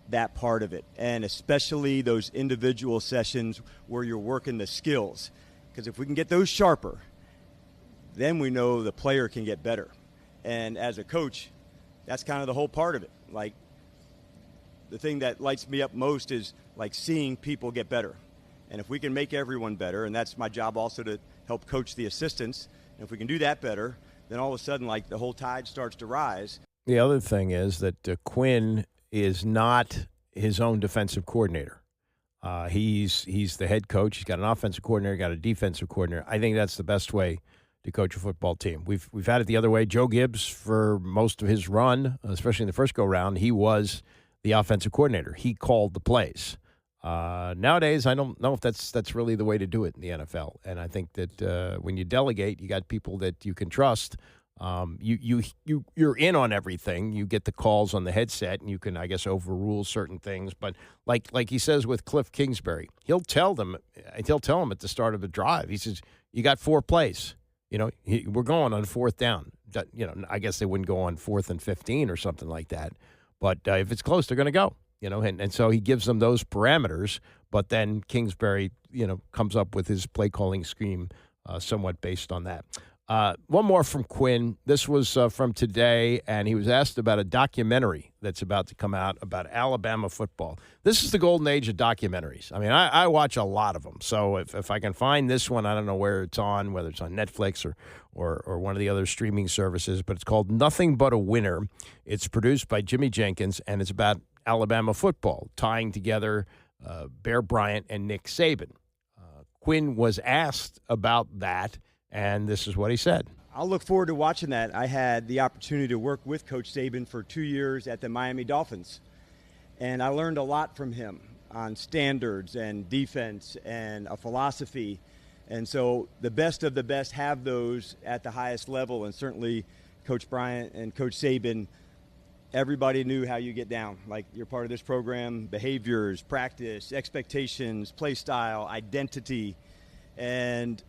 that part of it, and especially those individual sessions where you're working the skills. Because if we can get those sharper, then we know the player can get better. And as a coach, that's kind of the whole part of it. Like, the thing that lights me up most is, like, seeing people get better. And if we can make everyone better, and that's my job also to help coach the assistants, and if we can do that better, then all of a sudden, like, the whole tide starts to rise. The other thing is that Quinn is not his own defensive coordinator. He's the head coach. He's got an offensive coordinator, got a defensive coordinator. I think that's the best way to coach a football team. We've had it the other way. Joe Gibbs, for most of his run, especially in the first go-round, he was the offensive coordinator. He called the plays. Nowadays, I don't know if that's really the way to do it in the NFL. And I think that when you delegate, you got people that you can trust. You're in on everything. You get the calls on the headset, and you can, I guess, overrule certain things. But like he says with Cliff Kingsbury, he'll tell them at the start of the drive. He says, "You got 4 plays. We're going on 4th down." I guess they wouldn't go on 4th and 15 or something like that. But if it's close, they're going to go. And so he gives them those parameters. But then Kingsbury, comes up with his play calling scheme somewhat based on that. One more from Quinn. This was from today, and he was asked about a documentary that's about to come out about Alabama football. This is the golden age of documentaries. I mean, I watch a lot of them. So if I can find this one, I don't know where it's on, whether it's on Netflix or one of the other streaming services, but it's called Nothing But a Winner. It's produced by Jimmy Jenkins, and it's about Alabama football, tying together Bear Bryant and Nick Saban. Quinn was asked about that, and this is what he said. I'll look forward to watching that. I had the opportunity to work with Coach Saban for 2 years at the Miami Dolphins, and I learned a lot from him on standards and defense and a philosophy. And so the best of the best have those at the highest level, and certainly Coach Bryant and Coach Saban, everybody knew how you get down. Like, you're part of this program, behaviors, practice, expectations, play style, identity, and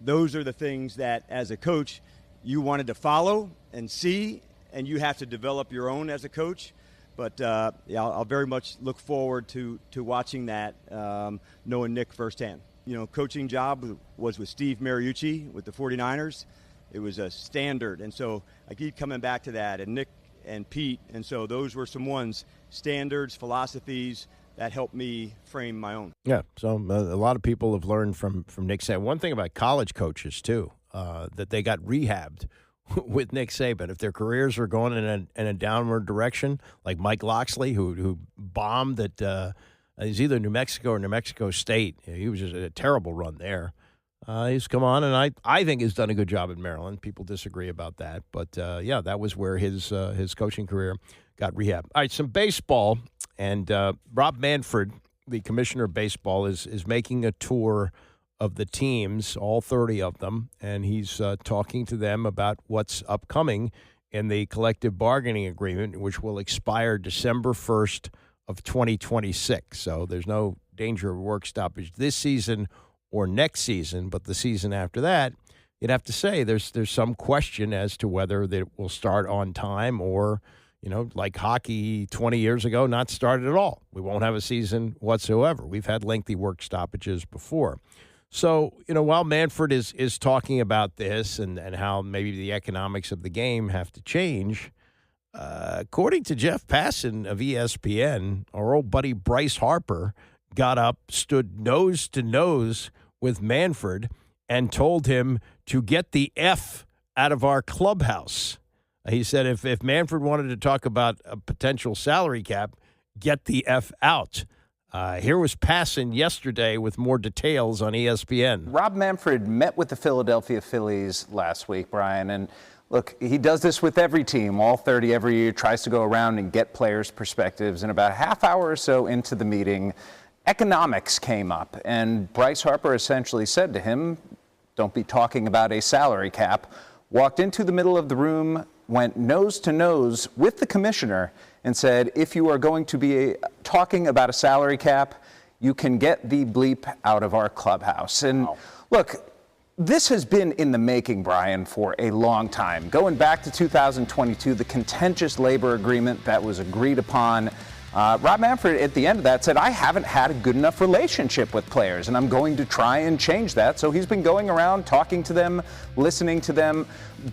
those are the things that, as a coach, you wanted to follow and see, and you have to develop your own as a coach. But I'll very much look forward to watching that, knowing Nick firsthand. Coaching job was with Steve Mariucci with the 49ers. It was a standard, and so I keep coming back to that, and Nick and Pete, and so those were some ones, standards, philosophies, that helped me frame my own. Yeah, so a lot of people have learned from Nick Saban. One thing about college coaches, too, that they got rehabbed with Nick Saban. If their careers were going in a downward direction, like Mike Loxley, who bombed at He's either New Mexico or New Mexico State. He was just a terrible run there. He's come on, and I think he's done a good job in Maryland. People disagree about that. But, that was where his coaching career got rehab. All right, some baseball. And Rob Manfred, the commissioner of baseball, is making a tour of the teams, all 30 of them, and he's talking to them about what's upcoming in the collective bargaining agreement, which will expire December 1st of 2026. So there's no danger of work stoppage this season or next season, but the season after that, you'd have to say there's some question as to whether it will start on time or, like hockey 20 years ago, not start at all. We won't have a season whatsoever. We've had lengthy work stoppages before. So, while Manfred is talking about this and how maybe the economics of the game have to change, according to Jeff Passan of ESPN, our old buddy Bryce Harper got up, stood nose to nose with Manfred, and told him to get the F out of our clubhouse. He said if Manfred wanted to talk about a potential salary cap, get the F out. Here was Passan yesterday with more details on ESPN. Rob Manfred met with the Philadelphia Phillies last week, Brian, and look, he does this with every team, all 30 every year, tries to go around and get players' perspectives. And about a half hour or so into the meeting, economics came up, and Bryce Harper essentially said to him, don't be talking about a salary cap, walked into the middle of the room, went nose to nose with the commissioner and said, if you are going to be talking about a salary cap, you can get the bleep out of our clubhouse. And look, this has been in the making, Brian, for a long time. Going back to 2022, the contentious labor agreement that was agreed upon, Rob Manfred at the end of that said, I haven't had a good enough relationship with players, and I'm going to try and change that. So he's been going around talking to them, listening to them.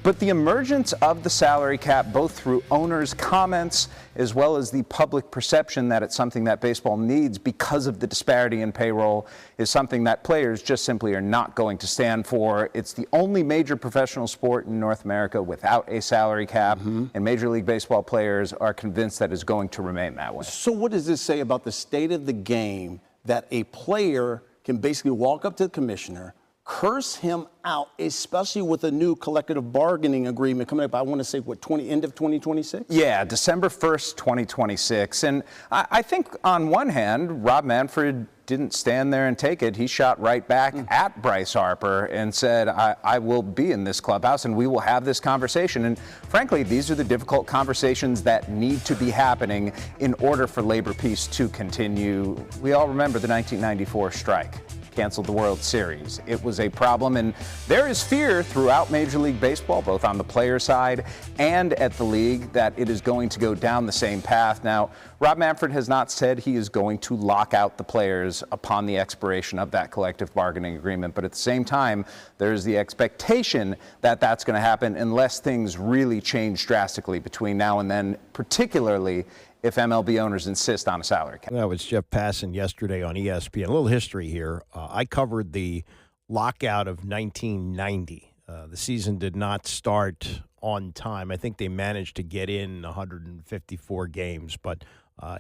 But the emergence of the salary cap, both through owners' comments as well as the public perception that it's something that baseball needs because of the disparity in payroll, is something that players just simply are not going to stand for. It's the only major professional sport in North America without a salary cap, and Major League Baseball players are convinced that it's going to remain that way. So what does this say about the state of the game that a player can basically walk up to the commissioner, curse him out, especially with a new collective bargaining agreement coming up, I want to say, end of 2026? Yeah, December 1st, 2026. And I think on one hand, Rob Manfred didn't stand there and take it. He shot right back at Bryce Harper and said, I will be in this clubhouse and we will have this conversation. And frankly, these are the difficult conversations that need to be happening in order for labor peace to continue. We all remember the 1994 strike. Canceled the World Series. It was a problem, and there is fear throughout Major League Baseball, both on the player side and at the league, that it is going to go down the same path. Now, Rob Manfred has not said he is going to lock out the players upon the expiration of that collective bargaining agreement, but at the same time, there's the expectation that that's going to happen unless things really change drastically between now and then, particularly if MLB owners insist on a salary cap. That was Jeff Passan yesterday on ESPN. A little history here. I covered the lockout of 1990. The season did not start on time. I think they managed to get in 154 games, but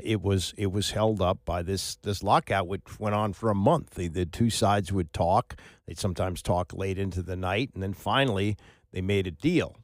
it was held up by this lockout, which went on for a month. The two sides would talk. They'd sometimes talk late into the night, and then finally they made a deal.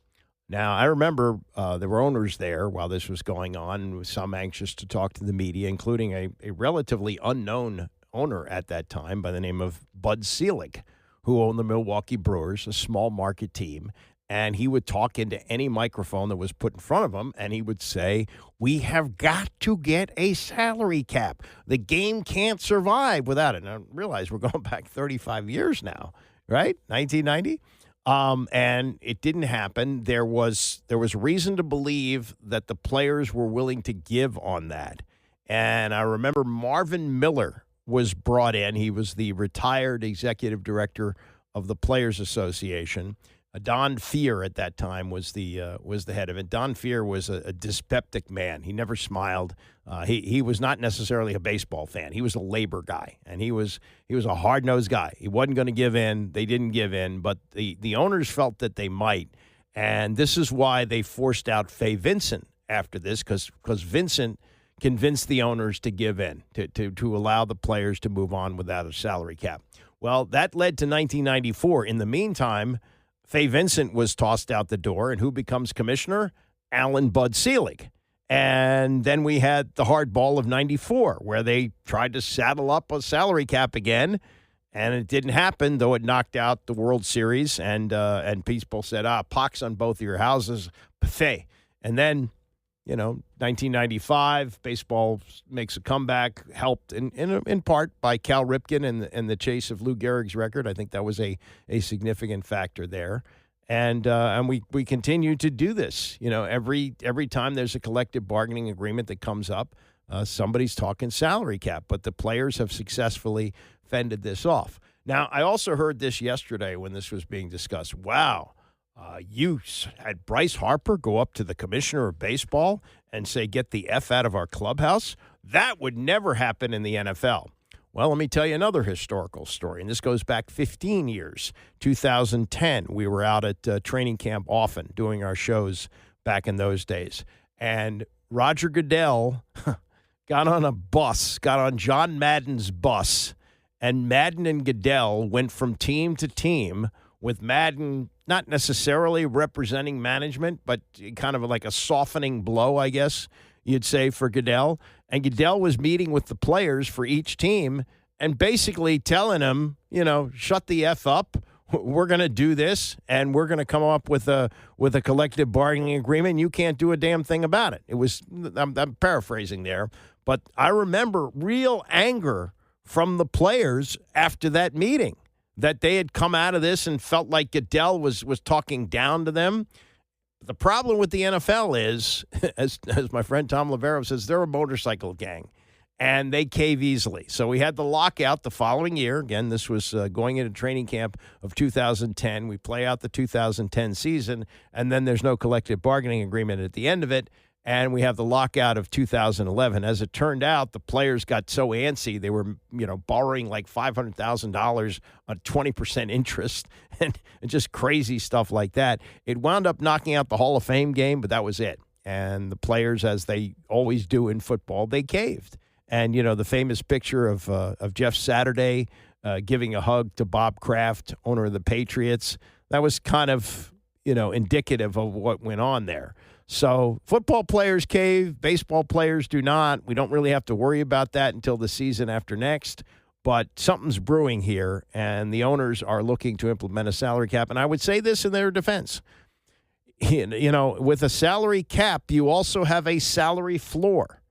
Now, I remember there were owners there while this was going on, some anxious to talk to the media, including a relatively unknown owner at that time by the name of Bud Selig, who owned the Milwaukee Brewers, a small market team. And he would talk into any microphone that was put in front of him, and he would say, we have got to get a salary cap. The game can't survive without it. And I realize we're going back 35 years now, right? 1990? And it didn't happen. There was reason to believe that the players were willing to give on that. And I remember Marvin Miller was brought in. He was the retired executive director of the Players Association. Don Fear at that time was the head of it. Don Fear was a dyspeptic man. He never smiled. He was not necessarily a baseball fan. He was a labor guy, and he was a hard-nosed guy. He wasn't going to give in. They didn't give in, but the owners felt that they might, and this is why they forced out Fay Vincent after this, because Vincent convince the owners to give in, to allow the players to move on without a salary cap. Well, that led to 1994. In the meantime, Fay Vincent was tossed out the door, and who becomes commissioner? Alan Bud Selig. And then we had the hardball of 94, where they tried to saddle up a salary cap again, and it didn't happen, though it knocked out the World Series, and people said, pox on both of your houses, buffet. And then, 1995, baseball makes a comeback, helped in part by Cal Ripken and the chase of Lou Gehrig's record. I think that was a significant factor there. And we continue to do this. Every time there's a collective bargaining agreement that comes up, somebody's talking salary cap. But the players have successfully fended this off. Now, I also heard this yesterday when this was being discussed. Wow, you had Bryce Harper go up to the commissioner of baseball and say, get the F out of our clubhouse? That would never happen in the NFL. Well, let me tell you another historical story, and this goes back 15 years. 2010, we were out at training camp often doing our shows back in those days. And Roger Goodell got on John Madden's bus, and Madden and Goodell went from team to team, with Madden not necessarily representing management, but kind of like a softening blow, I guess you'd say, for Goodell. And Goodell was meeting with the players for each team and basically telling them, shut the F up. We're going to do this, and we're going to come up with a collective bargaining agreement. You can't do a damn thing about it. It was, I'm paraphrasing there, but I remember real anger from the players after that meeting, that they had come out of this and felt like Goodell was talking down to them. The problem with the NFL is, as my friend Tom Lavero says, they're a motorcycle gang, and they cave easily. So we had the lockout the following year. Again, this was going into training camp of 2010. We play out the 2010 season, and then there's no collective bargaining agreement at the end of it, and we have the lockout of 2011. As it turned out, the players got so antsy, they were, borrowing like $500,000 on 20% interest and just crazy stuff like that. It wound up knocking out the Hall of Fame game, but that was it. And the players, as they always do in football, they caved. And, the famous picture of Jeff Saturday giving a hug to Bob Kraft, owner of the Patriots, that was kind of, indicative of what went on there. So football players cave, baseball players do not. We don't really have to worry about that until the season after next. But something's brewing here, and the owners are looking to implement a salary cap. And I would say this in their defense. With a salary cap, you also have a salary floor.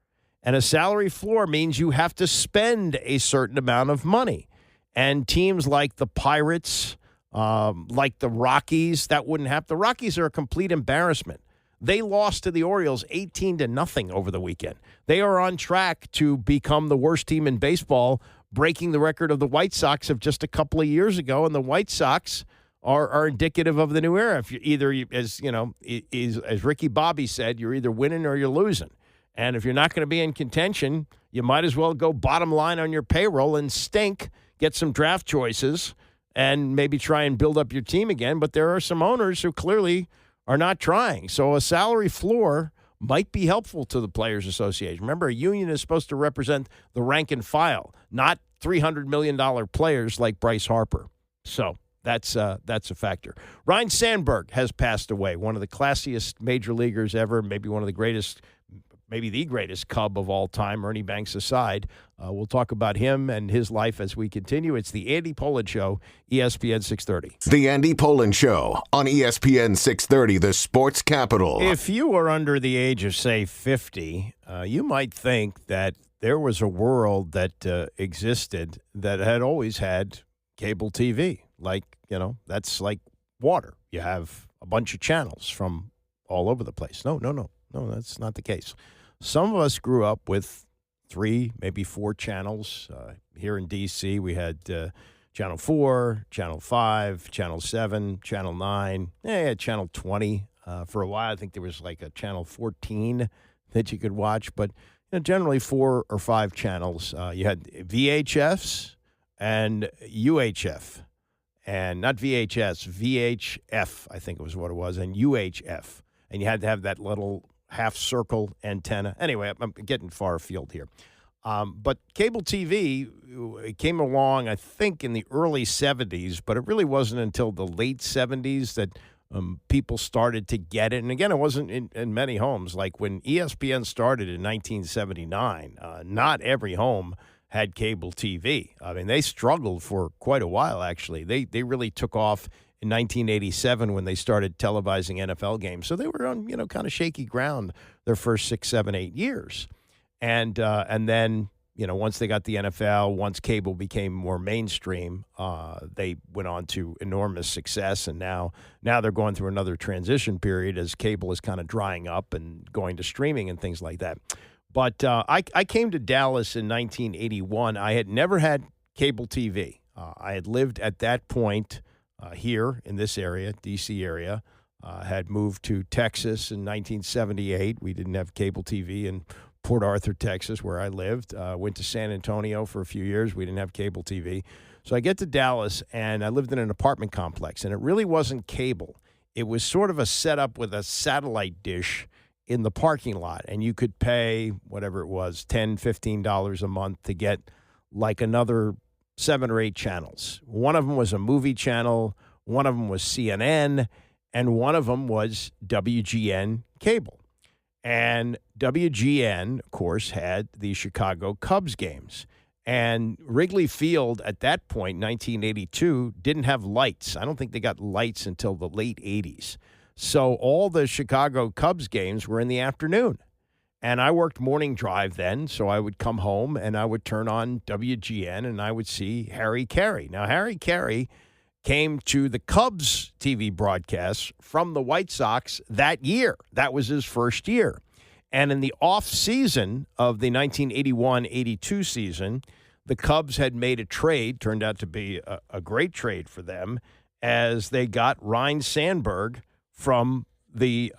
And a salary floor means you have to spend a certain amount of money. And teams like the Pirates, like the Rockies, that wouldn't happen. The Rockies are a complete embarrassment. They lost to the Orioles 18-0 over the weekend. They are on track to become the worst team in baseball, breaking the record of the White Sox of just a couple of years ago. And the White Sox are indicative of the new era. If you're either, as Ricky Bobby said, you're either winning or you're losing. And if you're not going to be in contention, you might as well go bottom line on your payroll and stink, get some draft choices, and maybe try and build up your team again. But there are some owners who clearly are not trying. So a salary floor might be helpful to the Players Association. Remember, a union is supposed to represent the rank and file, not $300 million players like Bryce Harper. So that's a factor. Ryne Sandberg has passed away, one of the classiest major leaguers ever, maybe one of the greatest, maybe the greatest Cub of all time, Ernie Banks aside. We'll talk about him and his life as we continue. It's the Andy Pollin Show, ESPN 630. The Andy Pollin Show on ESPN 630, the sports capital. If you are under the age of, say, 50, you might think that there was a world that existed that had always had cable TV. Like, that's like water. You have a bunch of channels from all over the place. No, that's not the case. Some of us grew up with 3, maybe 4 channels. Here in D.C., we had Channel 4, Channel 5, Channel 7, Channel 9, Channel 20. For a while, I think there was like a Channel 14 that you could watch, but generally 4 or 5 channels. You had VHFs and UHF, and not VHS, VHF, I think it was what it was, and UHF. And you had to have that little half circle antenna. Anyway, I'm getting far afield here. But cable TV came along, I think, in the early 70s, but it really wasn't until the late 70s that people started to get it. And again, it wasn't in many homes. Like when ESPN started in 1979, not every home had cable TV. I mean, they struggled for quite a while, actually. They really took off in 1987 when they started televising NFL games. So they were on, kind of shaky ground their first 6, 7, 8 years. And then, once they got the NFL, once cable became more mainstream, they went on to enormous success. And now they're going through another transition period as cable is kind of drying up and going to streaming and things like that. But I came to Dallas in 1981. I had never had cable TV. I had lived at that point here in this area, D.C. area. Had moved to Texas in 1978. We didn't have cable TV in Port Arthur, Texas, where I lived. Went to San Antonio for a few years. We didn't have cable TV. So I get to Dallas, and I lived in an apartment complex, and it really wasn't cable. It was sort of a setup with a satellite dish in the parking lot, and you could pay whatever it was, $10, $15 a month to get like another 7 or 8 channels. One of them was a movie channel, one of them was CNN, and one of them was WGN cable. And WGN, of course, had the Chicago Cubs games. And Wrigley Field at that point, 1982, didn't have lights. I don't think they got lights until the late 80s. So all the Chicago Cubs games were in the afternoon. And I worked morning drive then, so I would come home and I would turn on WGN and I would see Harry Carey. Now, Harry Carey came to the Cubs TV broadcasts from the White Sox that year. That was his first year. And in the off season of the 1981-82 season, the Cubs had made a trade, turned out to be a great trade for them, as they got Ryne Sandberg from the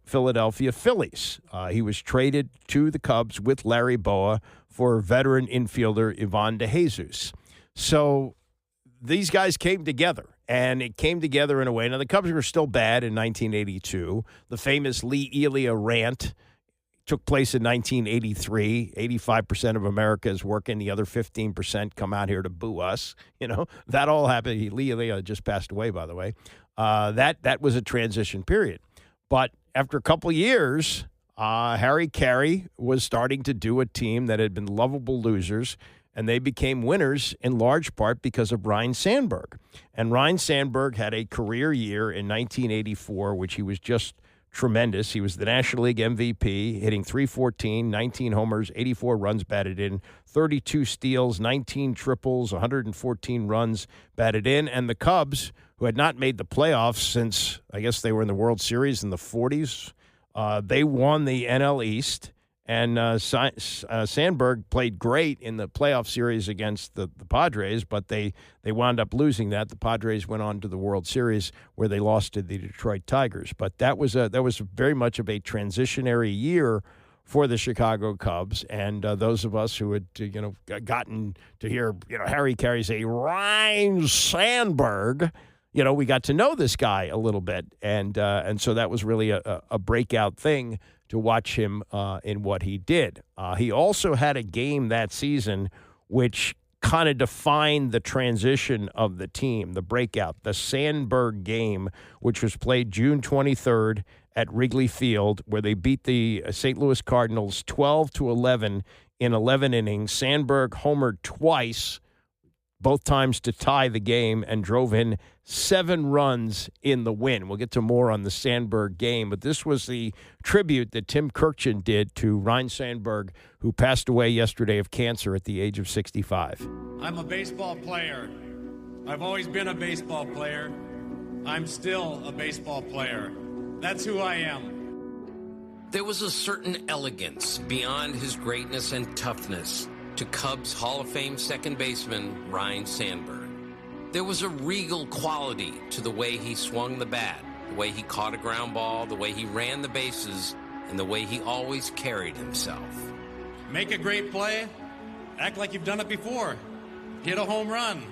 Philadelphia Phillies. He was traded to the Cubs with Larry Boa for veteran infielder Ivan DeJesus. So these guys came together, and it came together in a way. Now, the Cubs were still bad in 1982. The famous Lee Elia rant took place in 1983. 85% of America is working. The other 15% come out here to boo us. That all happened. Lee Elia just passed away, by the way. That was a transition period. But after a couple years, Harry Carey was starting to do a team that had been lovable losers, and they became winners in large part because of Ryne Sandberg. And Ryne Sandberg had a career year in 1984, which he was just tremendous. He was the National League MVP, hitting .314, 19 homers, 84 runs batted in, 32 steals, 19 triples, 114 runs batted in. And the Cubs, who had not made the playoffs since, I guess they were in the World Series in the 40s, they won the NL East. And Sandberg played great in the playoff series against the Padres, but they wound up losing that. The Padres went on to the World Series where they lost to the Detroit Tigers. But that was very much of a transitionary year for the Chicago Cubs. And those of us who had gotten to hear Harry Carey say Ryne Sandberg, we got to know this guy a little bit, and so that was really a breakout thing to watch him in what he did. He also had a game that season which kind of defined the transition of the team, the breakout, the Sandberg game, which was played June 23rd at Wrigley Field, where they beat the St. Louis Cardinals 12-11 in 11 innings. Sandberg homered twice, both times to tie the game, and drove in 7 runs in the win. We'll get to more on the Sandberg game, but this was the tribute that Tim Kurkjian did to Ryne Sandberg, who passed away yesterday of cancer at the age of 65. I'm a baseball player. I've always been a baseball player. I'm still a baseball player. That's who I am. There was a certain elegance beyond his greatness and toughness to Cubs Hall of Fame second baseman Ryne Sandberg. There was a regal quality to the way he swung the bat, the way he caught a ground ball, the way he ran the bases, and the way he always carried himself. Make a great play, act like you've done it before. Hit a home run,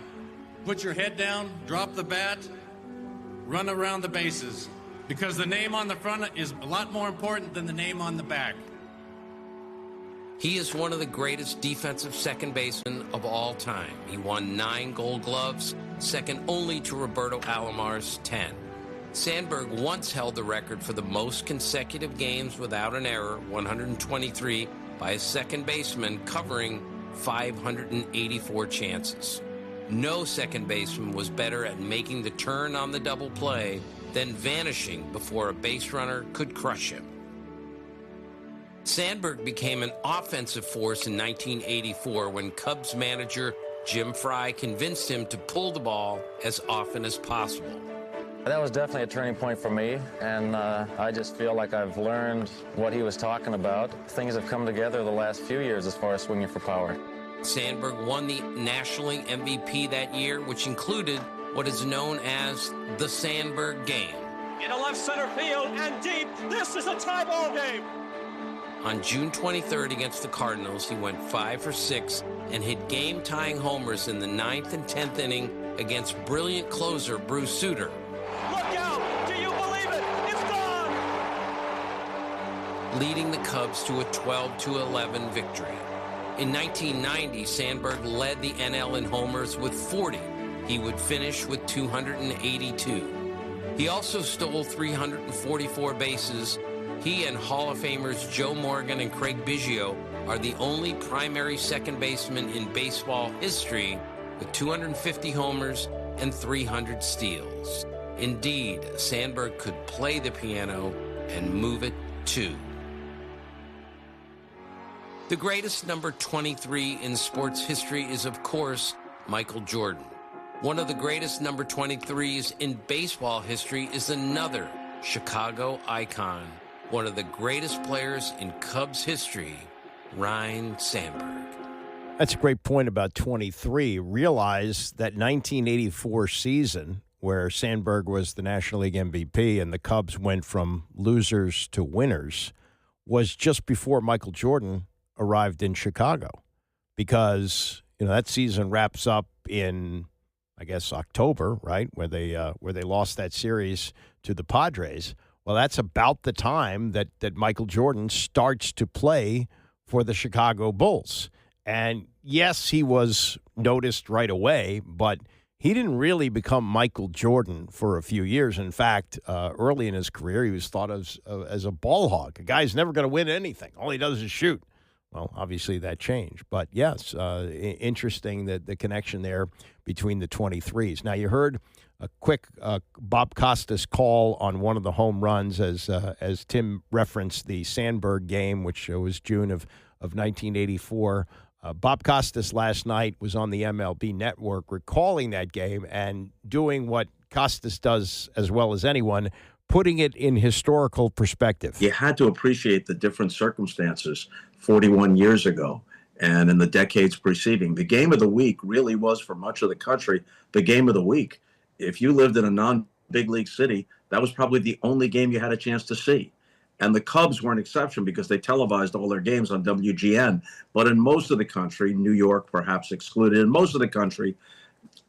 put your head down, drop the bat, run around the bases. because the name on the front is a lot more important than the name on the back. He is one of the greatest defensive second basemen of all time. He won 9 Gold Gloves, second only to Roberto Alomar's 10. Sandberg once held the record for the most consecutive games without an error, 123, by a second baseman, covering 584 chances. No second baseman was better at making the turn on the double play than vanishing before a base runner could crush him. Sandberg became an offensive force in 1984 when Cubs manager Jim Fry convinced him to pull the ball as often as possible. That was definitely a turning point for me, and I just feel like I've learned what he was talking about. Things have come together the last few years as far as swinging for power. Sandberg won the National League MVP that year, which included what is known as the Sandberg game. In a left center field and deep, this is a tie ball game. On June 23rd against the Cardinals, he went 5 for 6 and hit game-tying homers in the 9th and 10th inning against brilliant closer Bruce Sutter. Look out! Do you believe it? It's gone! Leading the Cubs to a 12-11 victory. In 1990, Sandberg led the NL in homers with 40. He would finish with 282. He also stole 344 bases. He and Hall of Famers Joe Morgan and Craig Biggio are the only primary second basemen in baseball history with 250 homers and 300 steals. Indeed, Sandberg could play the piano and move it too. The greatest number 23 in sports history is, of course, Michael Jordan. One of the greatest number 23s in baseball history is another Chicago icon, one of the greatest players in Cubs history, Ryne Sandberg. That's a great point about 23. Realize that 1984 season, where Sandberg was the National League MVP and the Cubs went from losers to winners, was just before Michael Jordan arrived in Chicago, because that season wraps up in, I guess, October, right, where they lost that series to the Padres. Well, that's about the time that Michael Jordan starts to play for the Chicago Bulls. And yes, he was noticed right away, but he didn't really become Michael Jordan for a few years. In fact, early in his career, he was thought of as a ball hog. A guy's never going to win anything. All he does is shoot. Well, obviously that changed. But, yes, interesting that the connection there between the 23s. Now, you heard a quick Bob Costas call on one of the home runs as Tim referenced the Sandberg game, which was June of 1984. Bob Costas last night was on the MLB Network recalling that game and doing what Costas does as well as anyone, putting it in historical perspective. You had to appreciate the different circumstances 41 years ago and in the decades preceding. The game of the week really was, for much of the country, the game of the week. If you lived in a non-big league city, that was probably the only game you had a chance to see. And the Cubs were an exception because they televised all their games on WGN. But in most of the country, New York perhaps excluded, in most of the country,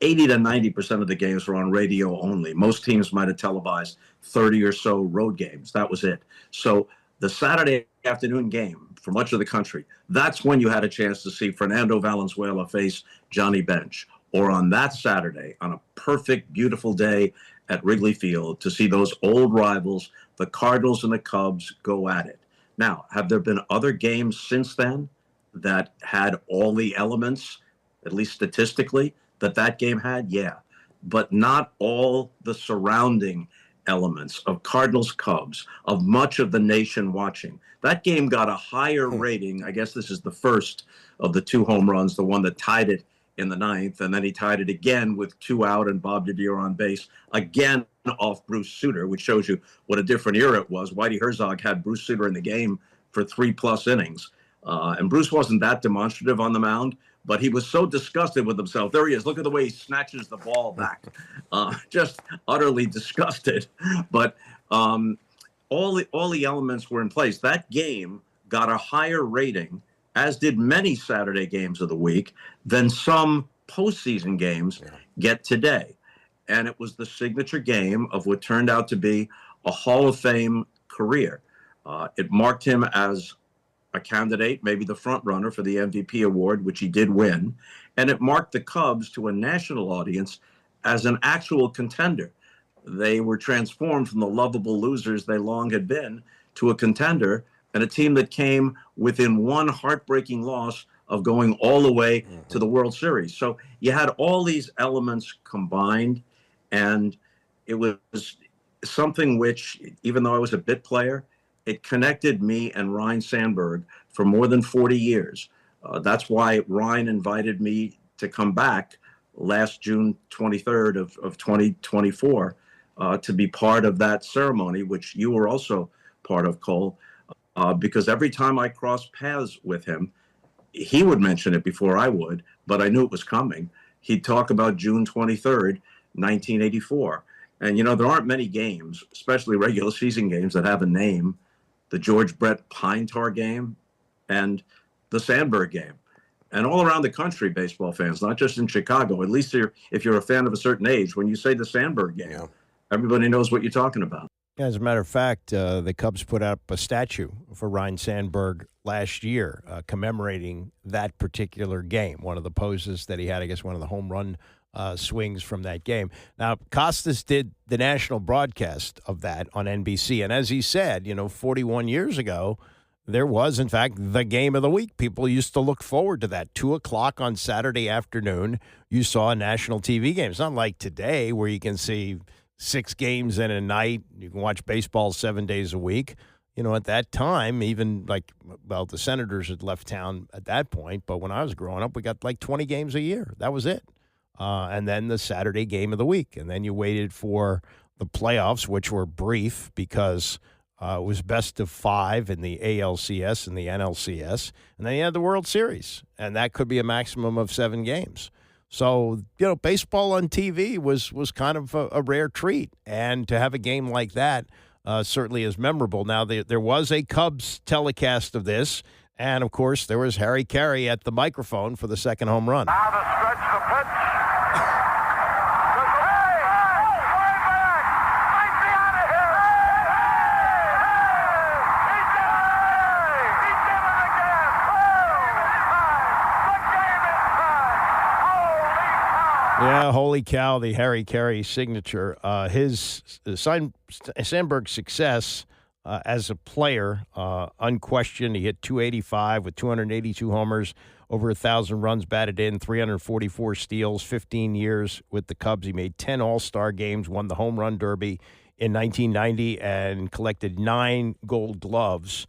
80 to 90% of the games were on radio only. Most teams might have televised 30 or so road games. That was it. So the Saturday afternoon game for much of the country, that's when you had a chance to see Fernando Valenzuela face Johnny Bench. Or on that Saturday, on a perfect, beautiful day at Wrigley Field, to see those old rivals, the Cardinals and the Cubs, go at it. Now, have there been other games since then that had all the elements, at least statistically, that game had? Yeah. But not all the surrounding elements of Cardinals-Cubs, of much of the nation watching. That game got a higher rating. I guess this is the first of the 2 home runs, the one that tied it in the 9th, and then he tied it again with 2 out and Bob DeDier on base, again off Bruce Sutter, which shows you what a different era it was. Whitey Herzog had Bruce Sutter in the game for 3+ innings. And Bruce wasn't that demonstrative on the mound, but he was so disgusted with himself. There he is. Look at the way he snatches the ball back. Just utterly disgusted. But all the elements were in place. That game got a higher rating, as did many Saturday games of the week, than some postseason games get today. And it was the signature game of what turned out to be a Hall of Fame career. It marked him as a candidate, maybe the front runner for the MVP award, which he did win. And it marked the Cubs to a national audience as an actual contender. They were transformed from the lovable losers they long had been to a contender and a team that came within one heartbreaking loss of going all the way to the World Series. So you had all these elements combined, and it was something which, even though I was a bit player, it connected me and Ryne Sandberg for more than 40 years. That's why Ryne invited me to come back last June 23rd of 2024 to be part of that ceremony, which you were also part of, Cole, because every time I crossed paths with him, he would mention it before I would, but I knew it was coming. He'd talk about June 23rd, 1984. And, you know, there aren't many games, especially regular season games, that have a name. The George Brett Pine Tar game and the Sandberg game. And all around the country, baseball fans, not just in Chicago, at least if you're a fan of a certain age, when you say the Sandberg game, everybody knows what you're talking about. As a matter of fact, the Cubs put up a statue for Ryne Sandberg last year commemorating that particular game, one of the poses that he had, I guess one of the home run swings from that game. Now, Costas did the national broadcast of that on NBC, and as he said, 41 years ago, there was, in fact, the game of the week. People used to look forward to that. 2 o'clock on Saturday afternoon, you saw a national TV game. It's not like today where you can see 6 games in a night. You can watch baseball 7 days a week. At that time, even the Senators had left town at that point, but when I was growing up, we got 20 games a year. That was it. And then the Saturday game of the week. And then you waited for the playoffs, which were brief because it was best of 5 in the ALCS and the NLCS. And then you had the World Series, and that could be a maximum of 7 games. So, baseball on TV was kind of a rare treat. And to have a game like that certainly is memorable. Now, there was a Cubs telecast of this. And, of course, there was Harry Carey at the microphone for the second home run. Now the stretch, the pitch. Yeah, holy cow, the Harry Carey signature. Sandberg's success as a player, unquestioned. He hit .285 with 282 homers, over 1,000 runs batted in, 344 steals, 15 years with the Cubs. He made 10 All-Star games, won the Home Run Derby in 1990, and collected 9 Gold Gloves.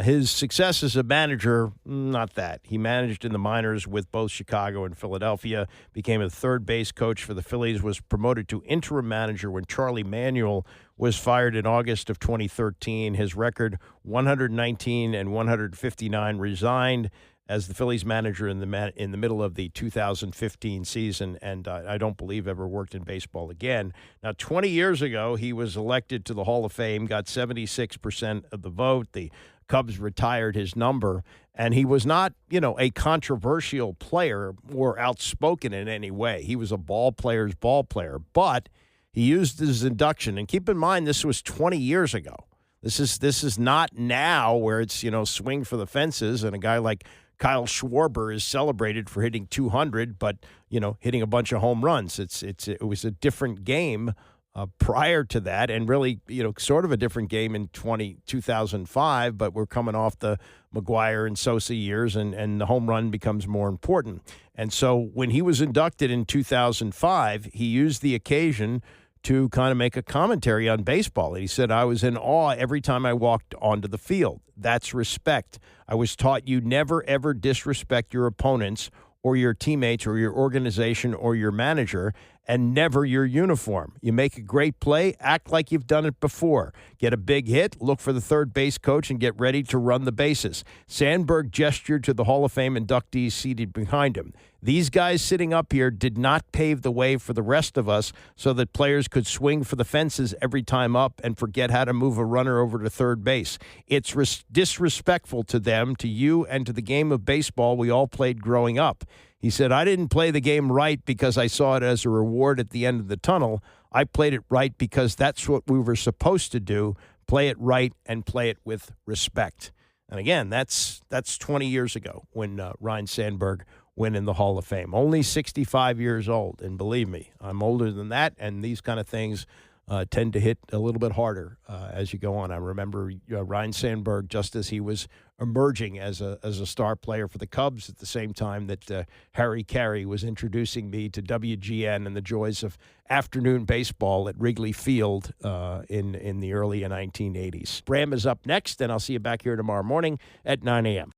His success as a manager, not that. He managed in the minors with both Chicago and Philadelphia, became a third base coach for the Phillies, was promoted to interim manager when Charlie Manuel was fired in August of 2013. His record, 119 and 159, resigned as the Phillies manager in the middle of the 2015 season, and I don't believe ever worked in baseball again. Now, 20 years ago, he was elected to the Hall of Fame, got 76% of the vote. The Cubs retired his number, and he was not, a controversial player or outspoken in any way. He was a ball player's ball player, but he used his induction. And keep in mind, this was 20 years ago. This is not now where it's, swing for the fences, and a guy like Kyle Schwarber is celebrated for hitting 200, but, hitting a bunch of home runs. It was a different game prior to that, and really, sort of a different game in 2005, but we're coming off the McGuire and Sosa years, and the home run becomes more important. And so when he was inducted in 2005, he used the occasion to kind of make a commentary on baseball. He said, "I was in awe every time I walked onto the field. That's respect. I was taught you never, ever disrespect your opponents or your teammates or your organization or your manager, and never your uniform. You make a great play, act like you've done it before. Get a big hit, look for the third base coach, and get ready to run the bases." Sandberg gestured to the Hall of Fame inductees seated behind him. "These guys sitting up here did not pave the way for the rest of us so that players could swing for the fences every time up and forget how to move a runner over to third base. It's disrespectful to them, to you, and to the game of baseball we all played growing up." He said, "I didn't play the game right because I saw it as a reward at the end of the tunnel. I played it right because that's what we were supposed to do, play it right and play it with respect. And again, that's 20 years ago when Ryne Sandberg went in the Hall of Fame. Only 65 years old, and believe me, I'm older than that, and these kind of things tend to hit a little bit harder as you go on. I remember Ryne Sandberg, just as he was emerging as a star player for the Cubs at the same time that Harry Carey was introducing me to WGN and the joys of afternoon baseball at Wrigley Field in the early 1980s. Bram is up next, and I'll see you back here tomorrow morning at 9 a.m.